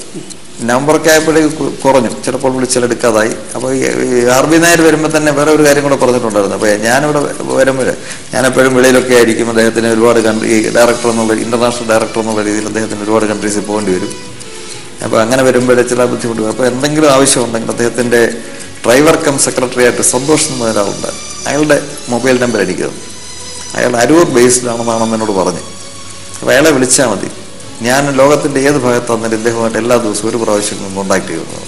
നവംബറൊക്കെ ആയപ്പോഴേക്ക് കുറഞ്ഞു, ചിലപ്പോൾ വിളിച്ചാലെടുക്കാതായി. അപ്പോൾ ഈ ആർ ബി നായർ വരുമ്പോൾ തന്നെ വേറെ ഒരു കാര്യം കൂടെ പറഞ്ഞിട്ടുണ്ടായിരുന്നു. അപ്പോൾ ഞാനിവിടെ വരുമ്പോൾ ഞാനെപ്പോഴും വെളിയിലൊക്കെ ആയിരിക്കും. അദ്ദേഹത്തിന് ഒരുപാട് ഈ ഡയറക്ടർ എന്നുള്ള ഇന്റർനാഷണൽ ഡയറക്ടർ എന്നുള്ള രീതിയിൽ അദ്ദേഹത്തിന് ഒരുപാട് കൺട്രീസിൽ പോകേണ്ടി വരും. അപ്പോൾ അങ്ങനെ വരുമ്പോഴേ ചില ബുദ്ധിമുട്ട്. അപ്പോൾ എന്തെങ്കിലും ആവശ്യമുണ്ടെങ്കിൽ അദ്ദേഹത്തിൻ്റെ ഡ്രൈവർ കം സെക്രട്ടറി ആയിട്ട് സന്തോഷ് എന്ന ഒരാളുണ്ട്, അയാളുടെ മൊബൈൽ നമ്പർ എനിക്ക് തന്നു. അയാൾ അരൂർ ബേസ്ഡിലാണെന്നാണെന്ന് എന്നോട് പറഞ്ഞു. അപ്പോൾ അയാളെ വിളിച്ചാൽ മതി, ഞാൻ ലോകത്തിൻ്റെ ഏത് ഭാഗത്ത് വന്നിട്ട് ഇദ്ദേഹമായിട്ട് എല്ലാ ദിവസവും ഒരു പ്രാവശ്യം കോണ്ടാക്ട് ചെയ്യുന്നു.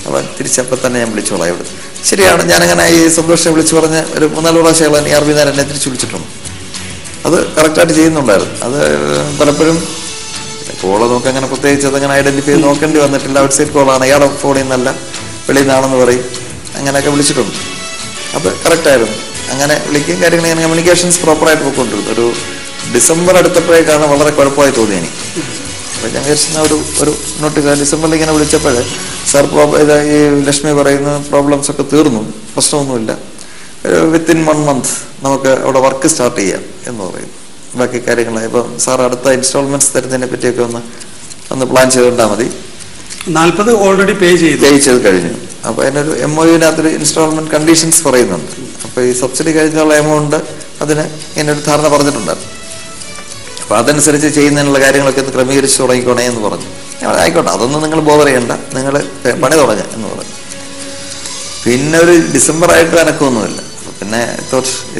അപ്പോൾ തിരിച്ചപ്പോൾ തന്നെ ഞാൻ വിളിച്ചോളാം ഇവിടെ. ശരിയാണ്, ഞാനങ്ങനെ ഈ സന്തോഷം വിളിച്ചു പറഞ്ഞ് ഒരു 3-4 പ്രാവശ്യം ആർ ബി നായർ എന്നെ തിരിച്ചു വിളിച്ചിട്ടുണ്ട്. അത് കറക്റ്റായിട്ട് ചെയ്യുന്നുണ്ടായിരുന്നു. അത് പലപ്പോഴും കോള് നമുക്ക് അങ്ങനെ പ്രത്യേകിച്ച് അതങ്ങനെ ഐഡന്റിഫൈ ചെയ്ത് നോക്കേണ്ടി വന്നിട്ടില്ല. ഔട്ട് സൈഡ് കോളാണ്, ഇയാളെ ഫോണിൽ നിന്നല്ല വെളിയിൽ നിന്നാണെന്ന് പറയും. അങ്ങനെയൊക്കെ വിളിച്ചിട്ടുണ്ട്. അത് കറക്റ്റായിരുന്നു. അങ്ങനെ വിളിക്കുകയും കാര്യങ്ങൾ ഇങ്ങനെ കമ്മ്യൂണിക്കേഷൻസ് പ്രോപ്പറായിട്ട് പോയിക്കൊണ്ടിരുന്നു. ഒരു ഡിസംബർ അടുത്തപ്പോഴേക്കാണ് വളരെ കുഴപ്പമായി തോന്നി എനിക്ക്. അപ്പോൾ ഞാൻ വിചാരിച്ച ഒരു നോട്ടീസ് ഡിസംബറിൽ ഇങ്ങനെ വിളിച്ചപ്പോൾ സാർ ഈ ലക്ഷ്മി പറയുന്ന പ്രോബ്ലംസ് ഒക്കെ തീർന്നു, പ്രശ്നമൊന്നുമില്ല, വിത്തിൻ 1 മന്ത് നമുക്ക് അവിടെ വർക്ക് സ്റ്റാർട്ട് ചെയ്യാം എന്ന് പറയുന്നു. ബാക്കി കാര്യങ്ങൾ ഇപ്പം സാർ അടുത്ത ഇൻസ്റ്റാൾമെന്റ്സ് തരുന്നതിനെ പറ്റിയൊക്കെ ഒന്ന് പ്ലാൻ ചെയ്തുകൊണ്ടാൽ മതി. 40 ഓൾറെഡി പേ ചെയ്ത് കഴിഞ്ഞു. അപ്പോൾ അതിനൊരു MOUവിനകത്തൊരു ഇൻസ്റ്റാൾമെന്റ് കണ്ടീഷൻസ് പറയുന്നുണ്ട്. അപ്പോൾ ഈ സബ്സിഡി കഴിഞ്ഞുള്ള എമൗണ്ട് അതിന് ഇങ്ങനൊരു ധാരണ പറഞ്ഞിട്ടുണ്ടായിരുന്നു. അപ്പോൾ അതനുസരിച്ച് ചെയ്യുന്നതിനുള്ള കാര്യങ്ങളൊക്കെ ഒന്ന് ക്രമീകരിച്ച് തുടങ്ങിക്കോണേ എന്ന് പറഞ്ഞു. ആയിക്കോട്ടെ, അതൊന്നും നിങ്ങൾ ബോധർ ചെയ്യണ്ട, നിങ്ങൾ പണി തുടങ്ങുക എന്ന് പറഞ്ഞു. പിന്നെ ഒരു ഡിസംബർ ആയിട്ട് അനക്കമൊന്നുമില്ല. പിന്നെ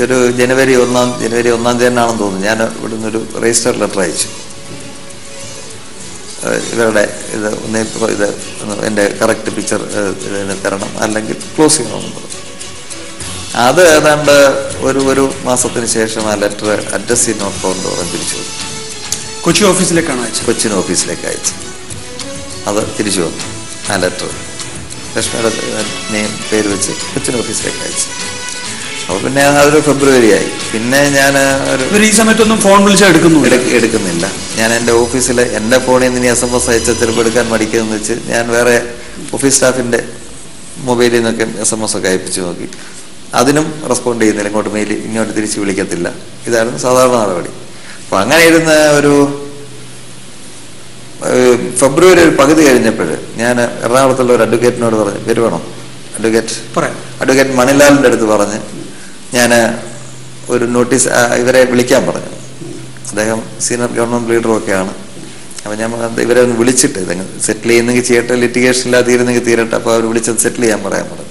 ഒരു ജനുവരി 1 തീയതി ആണെന്ന് തോന്നുന്നു, ഞാൻ ഇവിടുന്ന് ഒരു രജിസ്റ്റർ ലെറ്റർ അയച്ചു. ഇവരുടെ ഇത് എൻ്റെ കറക്റ്റ് പിക്ചർ ഇതിന് തരണം, അല്ലെങ്കിൽ ക്ലോസ് ചെയ്യണമെന്ന് പറഞ്ഞു. അത് ഏതാണ്ട് ഒരു മാസത്തിന് ശേഷം ആ ലെറ്റർ അഡ്രസ് നോക്കോന്ന് പറഞ്ഞ് തിരിച്ചു വന്നു. കൊച്ചി ഓഫീസിലേക്കാണ് അയച്ചത്. കൊച്ചിൻ ഓഫീസിലേക്ക് അയച്ചു. അത് തിരിച്ചു വന്നു. ആ ലെറ്റർ ലക്ഷ്മിയുടെ പേര് വെച്ച് കൊച്ചിൻ ഓഫീസിലേക്ക് അയച്ചു. അപ്പോൾ പിന്നെ അതൊരു ഫെബ്രുവരി ആയി. പിന്നെ ഞാൻ ഈ സമയത്തൊന്നും ഫോൺ വിളിച്ചാൽ എടുക്കുന്നില്ല. ഞാൻ എൻ്റെ ഓഫീസിൽ എൻ്റെ ഫോണിൽ നിന്ന് ഇനി SMS അയച്ച ചിലപ്പോൾ എടുക്കാൻ മടിക്കുന്നതെന്ന് വെച്ച് ഞാൻ വേറെ ഓഫീസ് സ്റ്റാഫിൻ്റെ മൊബൈലിൽ നിന്നൊക്കെ SMS ഒക്കെ അയപ്പിച്ച് നോക്കി. അതിനും റെസ്പോണ്ട് ചെയ്യുന്നില്ല, ഇങ്ങോട്ട് തിരിച്ച് വിളിക്കത്തില്ല. ഇതായിരുന്നു സാധാരണ നടപടി. അപ്പം അങ്ങനെ ഇരുന്ന് ഒരു ഫെബ്രുവരി ഒരു പകുതി കഴിഞ്ഞപ്പോൾ ഞാൻ എറണാകുളത്തുള്ള ഒരു അഡ്വക്കേറ്റിനോട് പറഞ്ഞു, വരുവാണോ അഡ്വക്കേറ്റ് മണിലാലിൻ്റെ അടുത്ത് പറഞ്ഞ് ഞാൻ ഒരു നോട്ടീസ് ഇവരെ വിളിക്കാൻ പറഞ്ഞു. അദ്ദേഹം സീനിയർ ഗവൺമെന്റ് ലീഡറും ഒക്കെയാണ്. അപ്പം ഞാൻ ഇവരെ ഒന്ന് വിളിച്ചിട്ട് ഇതങ്ങ് സെറ്റിൽ ചെയ്യുന്നെങ്കിൽ ചെയ്യട്ടെ, ലിറ്റിഗേഷനില്ലാതെ തീരുന്നെങ്കിൽ തീരട്ടെ, അപ്പോൾ അവർ വിളിച്ചത് സെറ്റിൽ ചെയ്യാൻ പറയാൻ പറഞ്ഞു.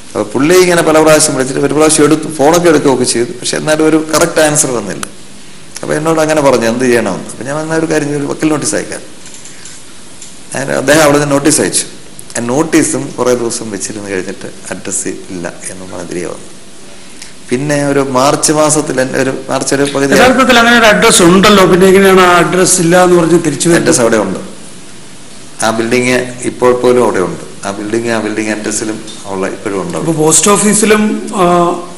അപ്പോൾ പുള്ളി ഇങ്ങനെ പല പ്രാവശ്യം വിളിച്ചിട്ട് ഒരു പ്രാവശ്യം ഫോണൊക്കെ എടുക്കുകയൊക്കെ ചെയ്തു. പക്ഷെ എന്നാലും ഒരു കറക്റ്റ് ആൻസർ വന്നില്ല. അപ്പോൾ എന്നോട് അങ്ങനെ പറഞ്ഞു എന്ത് ചെയ്യണമെന്ന്. അപ്പം ഞാൻ വന്ന ഒരു കാര്യം, ഒരു വക്കീൽ നോട്ടീസ് അയക്കാം. അദ്ദേഹം അവിടെ നിന്ന് നോട്ടീസ് അയച്ചു. ആ നോട്ടീസും കുറേ ദിവസം വെച്ചിരുന്ന് കഴിഞ്ഞിട്ട് അഡ്രസ്സ് ഇല്ല എന്ന് മാതിരി വന്നു. പിന്നെ ഒരു മാർച്ച് മാസത്തിൽ ഒരു പകുതി അങ്ങനെ ഒരു അഡ്രസ് ഉണ്ടല്ലോ, പിന്നെ എങ്ങനെയാണ് ആ അഡ്രസ് ഇല്ല എന്ന് പറഞ്ഞ് തിരിച്ചു? അഡ്രസ് അവിടെ ഉണ്ട്. ആ ബിൽഡിങ് ഇപ്പോൾ പോലും അവിടെ ഉണ്ട്. ആ ബിൽഡിംഗ് അഡ്രസ്സിലും ഉള്ള ഇപ്പോഴും ഉണ്ട്.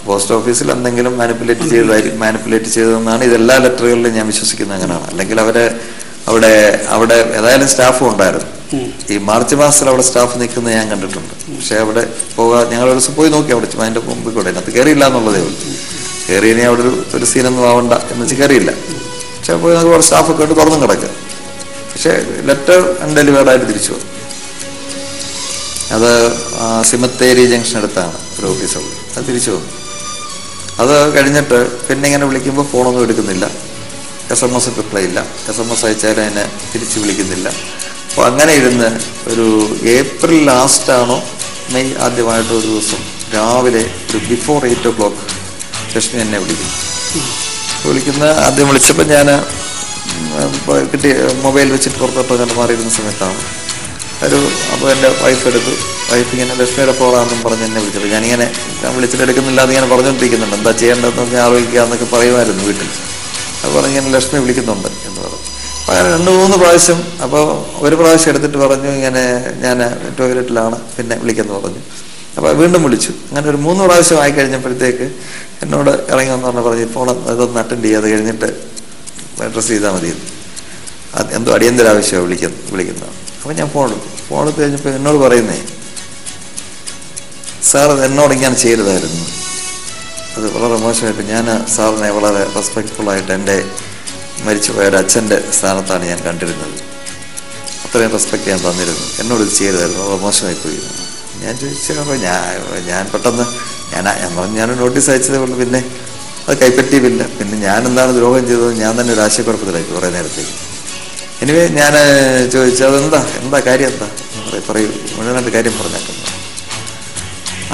പോസ്റ്റ് ഓഫീസിൽ എന്തെങ്കിലും മാനിപ്പുലേറ്റ് ചെയ്തതെന്നാണ് ഇതെല്ലാ ലെറ്ററുകളിലും ഞാൻ വിശ്വസിക്കുന്നത്. അങ്ങനെയാണ്. അല്ലെങ്കിൽ അവിടെ ഏതായാലും സ്റ്റാഫും ഉണ്ടായിരുന്നു. ഈ മാർച്ച് മാസത്തിൽ അവിടെ സ്റ്റാഫ് നിൽക്കുന്നത് ഞാൻ കണ്ടിട്ടുണ്ട്. പക്ഷെ അവിടെ ഞങ്ങൾ ഒരു ദിവസം പോയി നോക്കി, അവിടെ അതിന്റെ മുമ്പിൽ കൂടെ അതിനകത്ത് കയറിയില്ല എന്നുള്ളതേ ഉള്ളൂ. കയറി ഇനി അവിടെ ഒരു സീനൊന്നും ആവണ്ട എന്ന് വെച്ച് കയറിയില്ല. പക്ഷെ പോയി നമുക്ക് അവിടെ സ്റ്റാഫൊക്കെ ആയിട്ട് തുറന്നും കിടക്കുക. പക്ഷെ ലെറ്റർ അൺഡെലിവേർഡായിട്ട് തിരിച്ചു വന്നു. അത് സിമത്തേരി ജംഗ്ഷൻ അടുത്താണ് ഒരു ഓഫീസുള്ളത്. അത് തിരിച്ചു വന്നു. അത് കഴിഞ്ഞിട്ട് പിന്നെ ഇങ്ങനെ വിളിക്കുമ്പോൾ ഫോണൊന്നും എടുക്കുന്നില്ല, SMS റിപ്ലൈ ഇല്ല, SMS അയച്ചാലും അതിനെ തിരിച്ച് വിളിക്കുന്നില്ല. അപ്പോൾ അങ്ങനെ ഇരുന്ന് ഒരു ഏപ്രിൽ ലാസ്റ്റാണോ മെയ് ആദ്യമായിട്ട് ഒരു ദിവസം രാവിലെ ഒരു ബിഫോർ 8 o'clock ലക്ഷ്മി എന്നെ വിളിക്കുന്ന ആദ്യം വിളിച്ചപ്പോൾ ഞാൻ കിട്ടിയ മൊബൈൽ വെച്ചിട്ട് പുറത്തോട്ട് കണ്ട് മാറിയിരുന്ന സമയത്താണ് അപ്പോൾ എൻ്റെ വൈഫ് ഇങ്ങനെ ലക്ഷ്മിയുടെ ഫോണാണെന്നും പറഞ്ഞ് എന്നെ വിളിച്ചപ്പോൾ ഞാൻ വിളിച്ചിട്ട് എടുക്കുന്നില്ല എന്ന് ഇങ്ങനെ പറഞ്ഞുകൊണ്ടിരിക്കുന്നുണ്ട്. എന്താ ചെയ്യേണ്ടതെന്ന് ഞാൻ ആലോചിക്കുക എന്നൊക്കെ പറയുമായിരുന്നു വീട്ടിൽ. അത് പറഞ്ഞ് ഇങ്ങനെ ലക്ഷ്മി വിളിക്കുന്നുണ്ട് എന്ന് പറഞ്ഞു. അപ്പോൾ അങ്ങനെ 2-3 പ്രാവശ്യം. അപ്പോൾ ഒരു പ്രാവശ്യം എടുത്തിട്ട് പറഞ്ഞു ഇങ്ങനെ ഞാൻ ടോയ്ലറ്റിലാണ്, പിന്നെ വിളിക്കുമെന്ന് പറഞ്ഞു. അപ്പോൾ വീണ്ടും വിളിച്ചു. അങ്ങനെ ഒരു 3 പ്രാവശ്യം ആയി കഴിഞ്ഞപ്പോഴത്തേക്ക് എന്നോട് ഇറങ്ങി വന്ന് പറഞ്ഞു ഫോൺ ഇതൊന്ന് അറ്റൻഡ് ചെയ്യാതെ കഴിഞ്ഞിട്ട് അഡ്രസ്സ് ചെയ്താൽ മതി. എന്തോ അടിയന്തര ആവശ്യമാണ് വിളിക്കുന്നത്. അപ്പം ഞാൻ ഫോൺ എടുത്ത് കഴിഞ്ഞപ്പോൾ എന്നോട് പറയുന്നേ, സാർ അത് എന്നോട് ഇങ്ങനെ ചെയ്തതായിരുന്നു, അത് വളരെ മോശമായിട്ട്. ഞാൻ സാറിനെ വളരെ റെസ്പെക്റ്റ്ഫുള്ളായിട്ട് എൻ്റെ മരിച്ചുപോയ ഒരു അച്ഛൻ്റെ സ്ഥാനത്താണ് ഞാൻ കണ്ടിരുന്നത്, അത്രയും റെസ്പെക്റ്റ് ഞാൻ തന്നിരുന്നു, എന്നോട് ഇത് ചെയ്തതായിരുന്നു, വളരെ മോശമായിപ്പോയി. ഞാൻ ചോദിച്ചപ്പോൾ ഞാൻ പെട്ടെന്ന് ഞാൻ നോട്ടീസ് അയച്ചതേ ഉള്ളൂ, പിന്നെ അത് കൈപ്പറ്റിയില്ല. പിന്നെ ഞാൻ എന്താണ് ദ്രോഹം ചെയ്തത്, ഞാൻ തന്നെ ഒരു ആശയക്കുഴപ്പത്തിലായി കുറേ നേരത്തേക്ക്. എനിവേ ഞാൻ ചോദിച്ചു, അതെന്താ കാര്യം എന്താ പറയൂ, മുഴുവനായിട്ട് കാര്യം പറഞ്ഞേക്കുന്നു.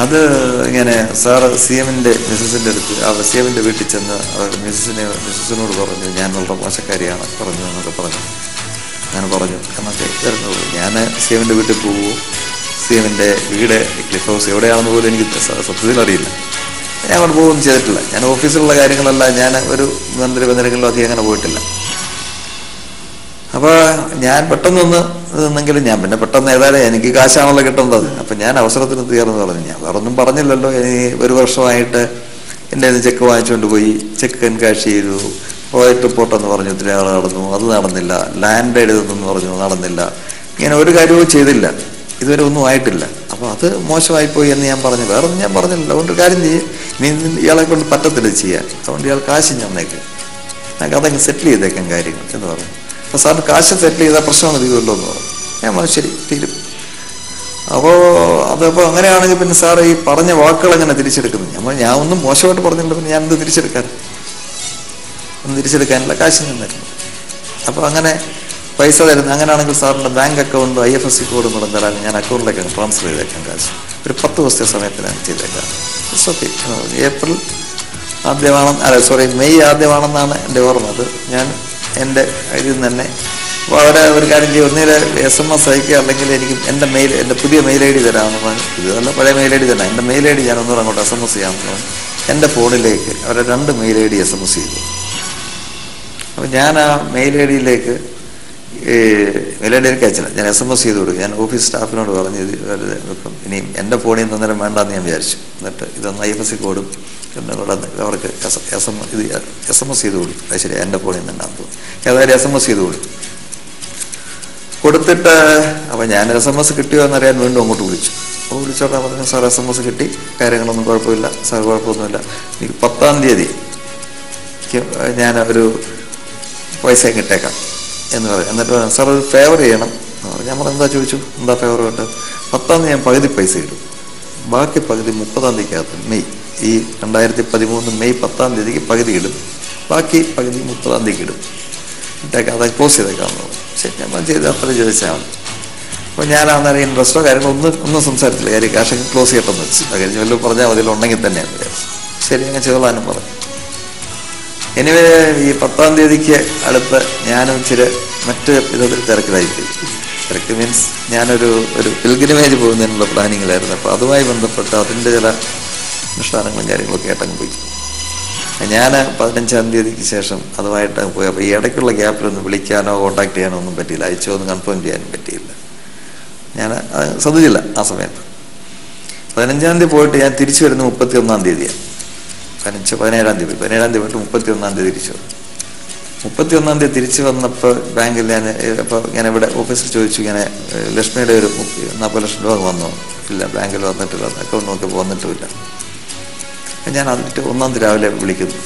അത് ഇങ്ങനെ സാറ് CM-ൻ്റെ മിസ്സസിൻ്റെ അടുത്ത് CM-ൻ്റെ വീട്ടിൽ ചെന്ന് അവർ മിസ്സസിനോട് പറഞ്ഞു, ഞാൻ വളരെ മോശക്കാരിയാണ് പറഞ്ഞു എന്നൊക്കെ പറഞ്ഞു. ഞാൻ പറഞ്ഞു എന്നൊക്കെ വരുന്നുള്ളൂ. ഞാൻ CM-ൻ്റെ വീട്ടിൽ പോവുമോ, CM-ൻ്റെ വീട് ക്ലിഫ് ഹൗസ് എവിടെയാണെന്ന് പോലും എനിക്ക് സത്യത്തിൽ അറിയില്ല. ഞാൻ അവിടെ പോകുകയൊന്നും ചെയ്തിട്ടില്ല. ഞാൻ ഓഫീസിലുള്ള കാര്യങ്ങളെല്ലാം ഞാൻ ഒരു ബന്ധങ്ങളിലും അധികം അങ്ങനെ പോയിട്ടില്ല. അപ്പോൾ ഞാൻ പെട്ടെന്നൊന്ന് നിന്നെങ്കിലും ഞാൻ പിന്നെ പെട്ടെന്ന് ഏതായാലും എനിക്ക് കാശാണല്ലോ കിട്ടേണ്ടത്. അപ്പം ഞാൻ അവസരത്തിന് തീർന്ന് പറഞ്ഞു. ഞാൻ വേറൊന്നും പറഞ്ഞില്ലല്ലോ. ഒരു വർഷമായിട്ട് എൻ്റെ ചെക്ക് വാങ്ങിച്ചുകൊണ്ട് പോയി, ചെക്ക് എൻകാഷ് ചെയ്തു, പ്രോജക്ട് റിപ്പോർട്ടെന്ന് പറഞ്ഞു, ഒത്തിരി ആൾ നടന്നു, അത് നടന്നില്ല. ലാൻഡ് എഴുതുന്നെന്ന് പറഞ്ഞു, നടന്നില്ല. ഇങ്ങനെ ഒരു കാര്യവും ചെയ്തില്ല, ഇതുവരെ ഒന്നും ആയിട്ടില്ല. അപ്പോൾ അത് മോശമായിപ്പോയി എന്ന് ഞാൻ പറഞ്ഞു. വേറൊന്നും ഞാൻ പറഞ്ഞില്ല. അതുകൊണ്ട് കാര്യം ചെയ്യും, നീ ഇയാളെ കൊണ്ട് പറ്റത്തില്ല ചെയ്യാൻ, അതുകൊണ്ട് ഇയാൾ കാശ് ഞന്നേക്ക്, ഞങ്ങൾക്ക് അതങ്ങ് സെറ്റിൽ ചെയ്തേക്കാം കാര്യങ്ങൾ എന്ന് പറഞ്ഞു. അപ്പോൾ സാറിന് കാശ് സെറ്റിൽ ചെയ്താൽ പ്രശ്നമാണ് തീരുമല്ലോ എന്ന് പറഞ്ഞു. ഞാൻ പറഞ്ഞു ശരി തീരും. അപ്പോൾ അങ്ങനെയാണെങ്കിൽ പിന്നെ സാർ ഈ പറഞ്ഞ വാക്കുകൾ എങ്ങനെ തിരിച്ചെടുക്കുന്നു? ഞാൻ ഒന്നും മോശമായിട്ട് പറഞ്ഞില്ല, പിന്നെ ഞാൻ എന്ത് തിരിച്ചെടുക്കാനില്ല, കാശ് തന്നിരുന്നു. അപ്പോൾ അങ്ങനെ പൈസ തരുന്നു. അങ്ങനെയാണെങ്കിൽ സാറിൻ്റെ ബാങ്ക് അക്കൗണ്ടും IFSC കോഡും കൂടെ തരാൻ ഞാൻ അക്കൗണ്ടിലേക്ക് ട്രാൻസ്ഫർ ചെയ്തേക്കാം കാശ്. ഒരു 10 ദിവസത്തെ സമയത്തിനാണ് ചെയ്തേക്കാം. It's okay. ഏപ്രിൽ ആദ്യമാണ്, മെയ് ആദ്യമാണെന്നാണ് എൻ്റെ ഓർമ്മ. അത് ഞാൻ എൻ്റെ ഇതിൽ നിന്ന് തന്നെ വളരെ ഒരു കാര്യം ചെയ്യും, ഒന്നിൽ SMS അയക്കുക, അല്ലെങ്കിൽ എനിക്ക് എൻ്റെ പുതിയ മെയിൽ ID തരാമെന്ന് പറഞ്ഞു. ഇതല്ല, പഴയ മെയിൽ ID തന്നെ. എൻ്റെ മെയിൽ ID ഞാൻ ഒന്നുകൂടെ അങ്ങോട്ട് SMS ചെയ്യാമെന്ന് പറഞ്ഞു. എൻ്റെ ഫോണിലേക്ക് അവരെ 2 മെയിൽ ID SMS ചെയ്തു. അപ്പം ഞാൻ ആ മെയിൽ ID-യിലേക്ക് അയച്ചില്ല, ഞാൻ SMS ചെയ്ത് കൊടുക്കും. ഞാൻ ഓഫീസ് സ്റ്റാഫിനോട് പറഞ്ഞു, ഇപ്പം ഇനിയും എൻ്റെ ഫോണിൽ നിന്ന് അന്നേരം വേണ്ടാന്ന് ഞാൻ വിചാരിച്ചു. എന്നിട്ട് ഇതൊന്ന് IFSC കോഡും അവർക്ക് SMS ചെയ്ത് കൊടുക്കും. അത് ശരി, എൻ്റെ ഫോണിൽ നിന്ന് ഉണ്ടാകും. ഏതായാലും SMS ചെയ്ത് കൊടുത്തിട്ട് അപ്പം ഞാൻ SMS കിട്ടിയോ എന്നറിയാൻ വീണ്ടും അങ്ങോട്ട് വിളിച്ചോട്ടെ പറഞ്ഞു. സാർ SMS കിട്ടി, കാര്യങ്ങളൊന്നും കുഴപ്പമില്ല സാർ, കുഴപ്പമൊന്നുമില്ല. എനിക്ക് 10-ാം തീയതി ഞാൻ ഒരു പൈസ കിട്ടേക്കാം എന്ന് പറയും. എന്നിട്ട് സാർ ഒരു ഫേവർ ചെയ്യണം. ഞാൻ പറഞ്ഞു എന്താ ചോദിച്ചു, എന്താ ഫേവർ വേണ്ട? 10-ാം തീയതി ഞാൻ പകുതി പൈസ ഇടും, ബാക്കി പകുതി 30-ാം തീയതിക്കകത്ത് ഈ 2013 മെയ് 10-ാം തീയതിക്ക് പകുതി ഇടും, ബാക്കി പകുതി 30-ാം തീയതിക്ക് ഇടും, ഇട്ടേക്കാം, അത് ക്ലോസ് ചെയ്തേക്കാമെന്ന് പറഞ്ഞു. ശരി, ഞാൻ ചെയ്ത് അത്ര ചോദിച്ചാൽ മതി. അപ്പോൾ ഞാൻ അന്നേരം ഇൻട്രസ്റ്റോ കാര്യങ്ങളൊന്നും സംസാരിച്ചില്ല. കാര്യം കാശൊക്കെ ക്ലോസ് ചെയ്യട്ടെന്ന് വെച്ച് കഴിഞ്ഞ് വല്ലതും പറഞ്ഞാൽ മതിയിൽ ഉണ്ടെങ്കിൽ തന്നെയാണ് വിചാരിച്ചു. ശരി, അങ്ങനെ ചെയ്തോളാനും പറഞ്ഞു. എനിവേ ഈ 10-ാം തീയതിക്ക് അടുത്ത് ഞാനും ഇച്ചിരി മറ്റ് വിധത്തിൽ തിരക്കിലായിപ്പോയി. തിരക്ക് മീൻസ് ഞാനൊരു പിൽഗ്രിമേജ് പോകുന്നതിനുള്ള പ്ലാനിങ്ങിലായിരുന്നു. അപ്പോൾ അതുമായി ബന്ധപ്പെട്ട് അതിൻ്റെ ചില അനുഷ്ഠാനങ്ങളും കാര്യങ്ങളൊക്കെ ആയിട്ടങ്ങ് പോയി. ഞാൻ 15-ാം തീയതിക്ക് ശേഷം അതുമായിട്ട് പോയി. അപ്പോൾ ഈ ഇടയ്ക്കുള്ള ഗ്യാപ്പിലൊന്നും വിളിക്കാനോ കോൺടാക്ട് ചെയ്യാനോ ഒന്നും പറ്റിയില്ല, അയച്ചോ ഒന്നും കൺഫേം ചെയ്യാനും പറ്റിയില്ല. ഞാൻ ശ്രദ്ധിച്ചില്ല ആ സമയത്ത്. 15-ാം തീയതി പോയിട്ട് ഞാൻ തിരിച്ചു വരുന്നത് 31-ാം തീയതിയാണ്. 17-ാം തീയതി 17-ാം തീയതി പോയിട്ട് 31-ാം തീയതി തിരിച്ചു വന്നു. 31-ാം തീയതി തിരിച്ചു വന്നപ്പോൾ ബാങ്കിൽ ഞാൻ ഇപ്പോൾ ഇങ്ങനെ ഇവിടെ ഓഫീസിൽ ചോദിച്ചു, ഇങ്ങനെ ലക്ഷ്മിയുടെ ഒരു 40 ലക്ഷം രൂപ വന്നു. ഇല്ല, ബാങ്കിൽ വന്നിട്ടില്ല, അക്കൗണ്ട് നോക്കി വന്നിട്ടുമില്ല. ഞാൻ അതിട്ട് 1-ാം തീയതി രാവിലെ വിളിക്കുന്നു.